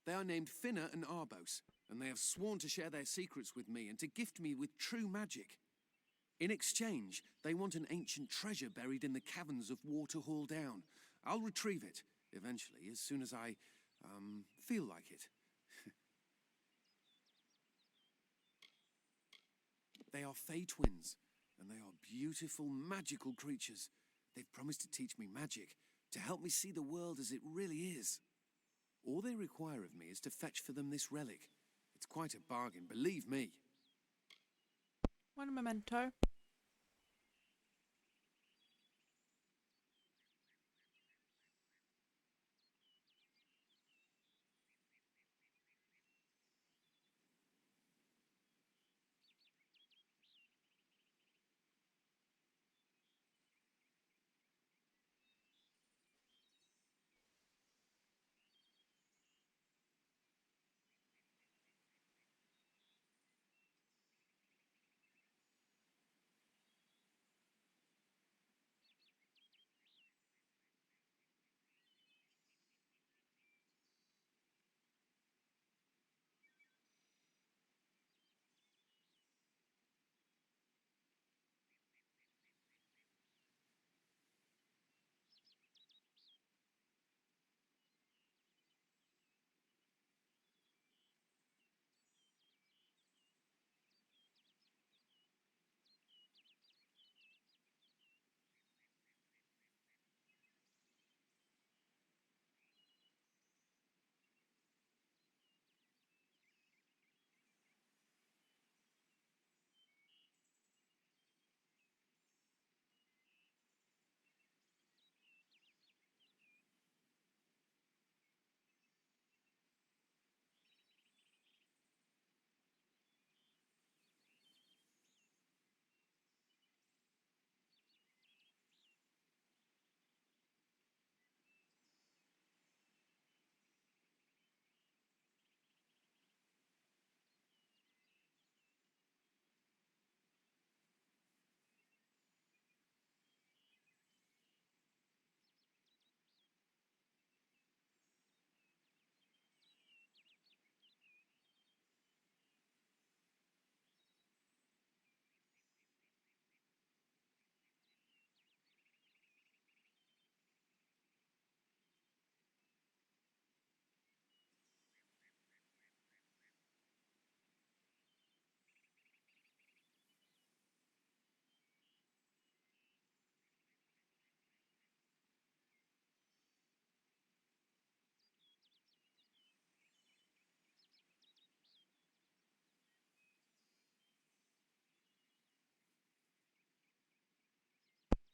They are named Finna and Arbos, and they have sworn to share their secrets with me and to gift me with true magic. In exchange, they want an ancient treasure buried in the caverns of Waterhall Down. I'll retrieve it, eventually, as soon as I, feel like it. They are Fey twins, and they are beautiful, magical creatures. They've promised to teach me magic, to help me see the world as it really is. All they require of me is to fetch for them this relic. It's quite a bargain, believe me. One memento.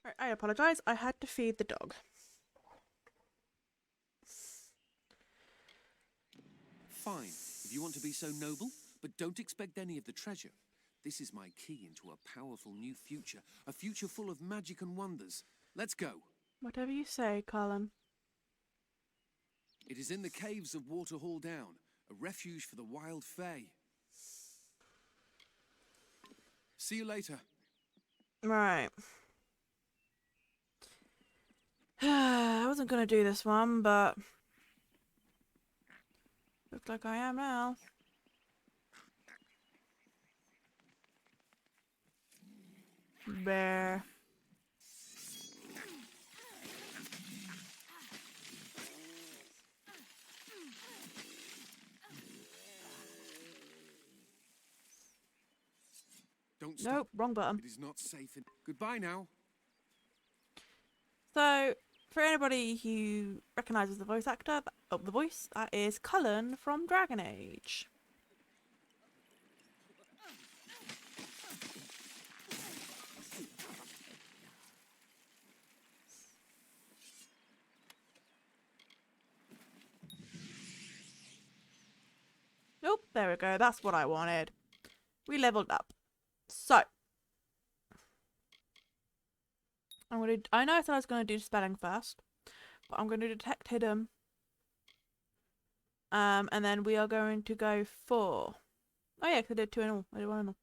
Right, I apologise. I had to feed the dog. Fine, if you want to be so noble, but don't expect any of the treasure. This is my key into a powerful new future, a future full of magic and wonders. Let's go. Whatever you say, Colin. It is in the caves of Waterhall Down, a refuge for the wild fae. See you later. Right. I wasn't going to do this one, but looks like I am now. Bear. Don't stop. Nope, wrong button. It is not safe. Goodbye now. So, for anybody who recognises the voice actor, the voice, that is Cullen from Dragon Age. Nope, there we go. That's what I wanted. We leveled up. So, I know I said I was gonna do spelling first, but I'm gonna detect hidden. And then we are going to go for. Oh yeah, 'cause I did 2 in all. I did 1 in all.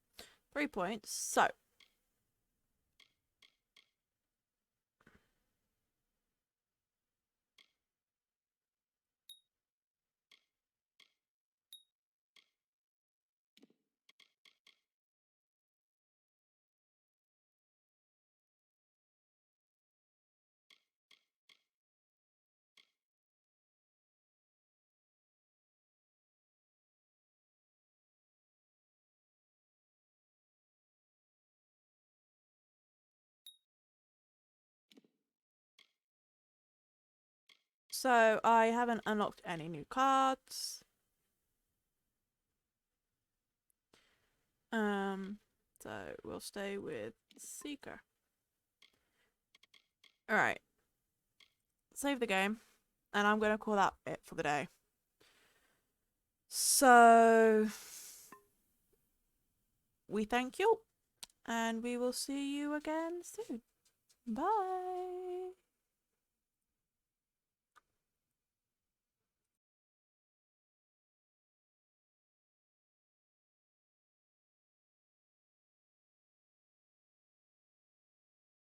3 points. So. So I haven't unlocked any new cards. So we'll stay with Seeker. Alright. Save the game. And I'm going to call that it for the day. So we thank you. And we will see you again soon. Bye.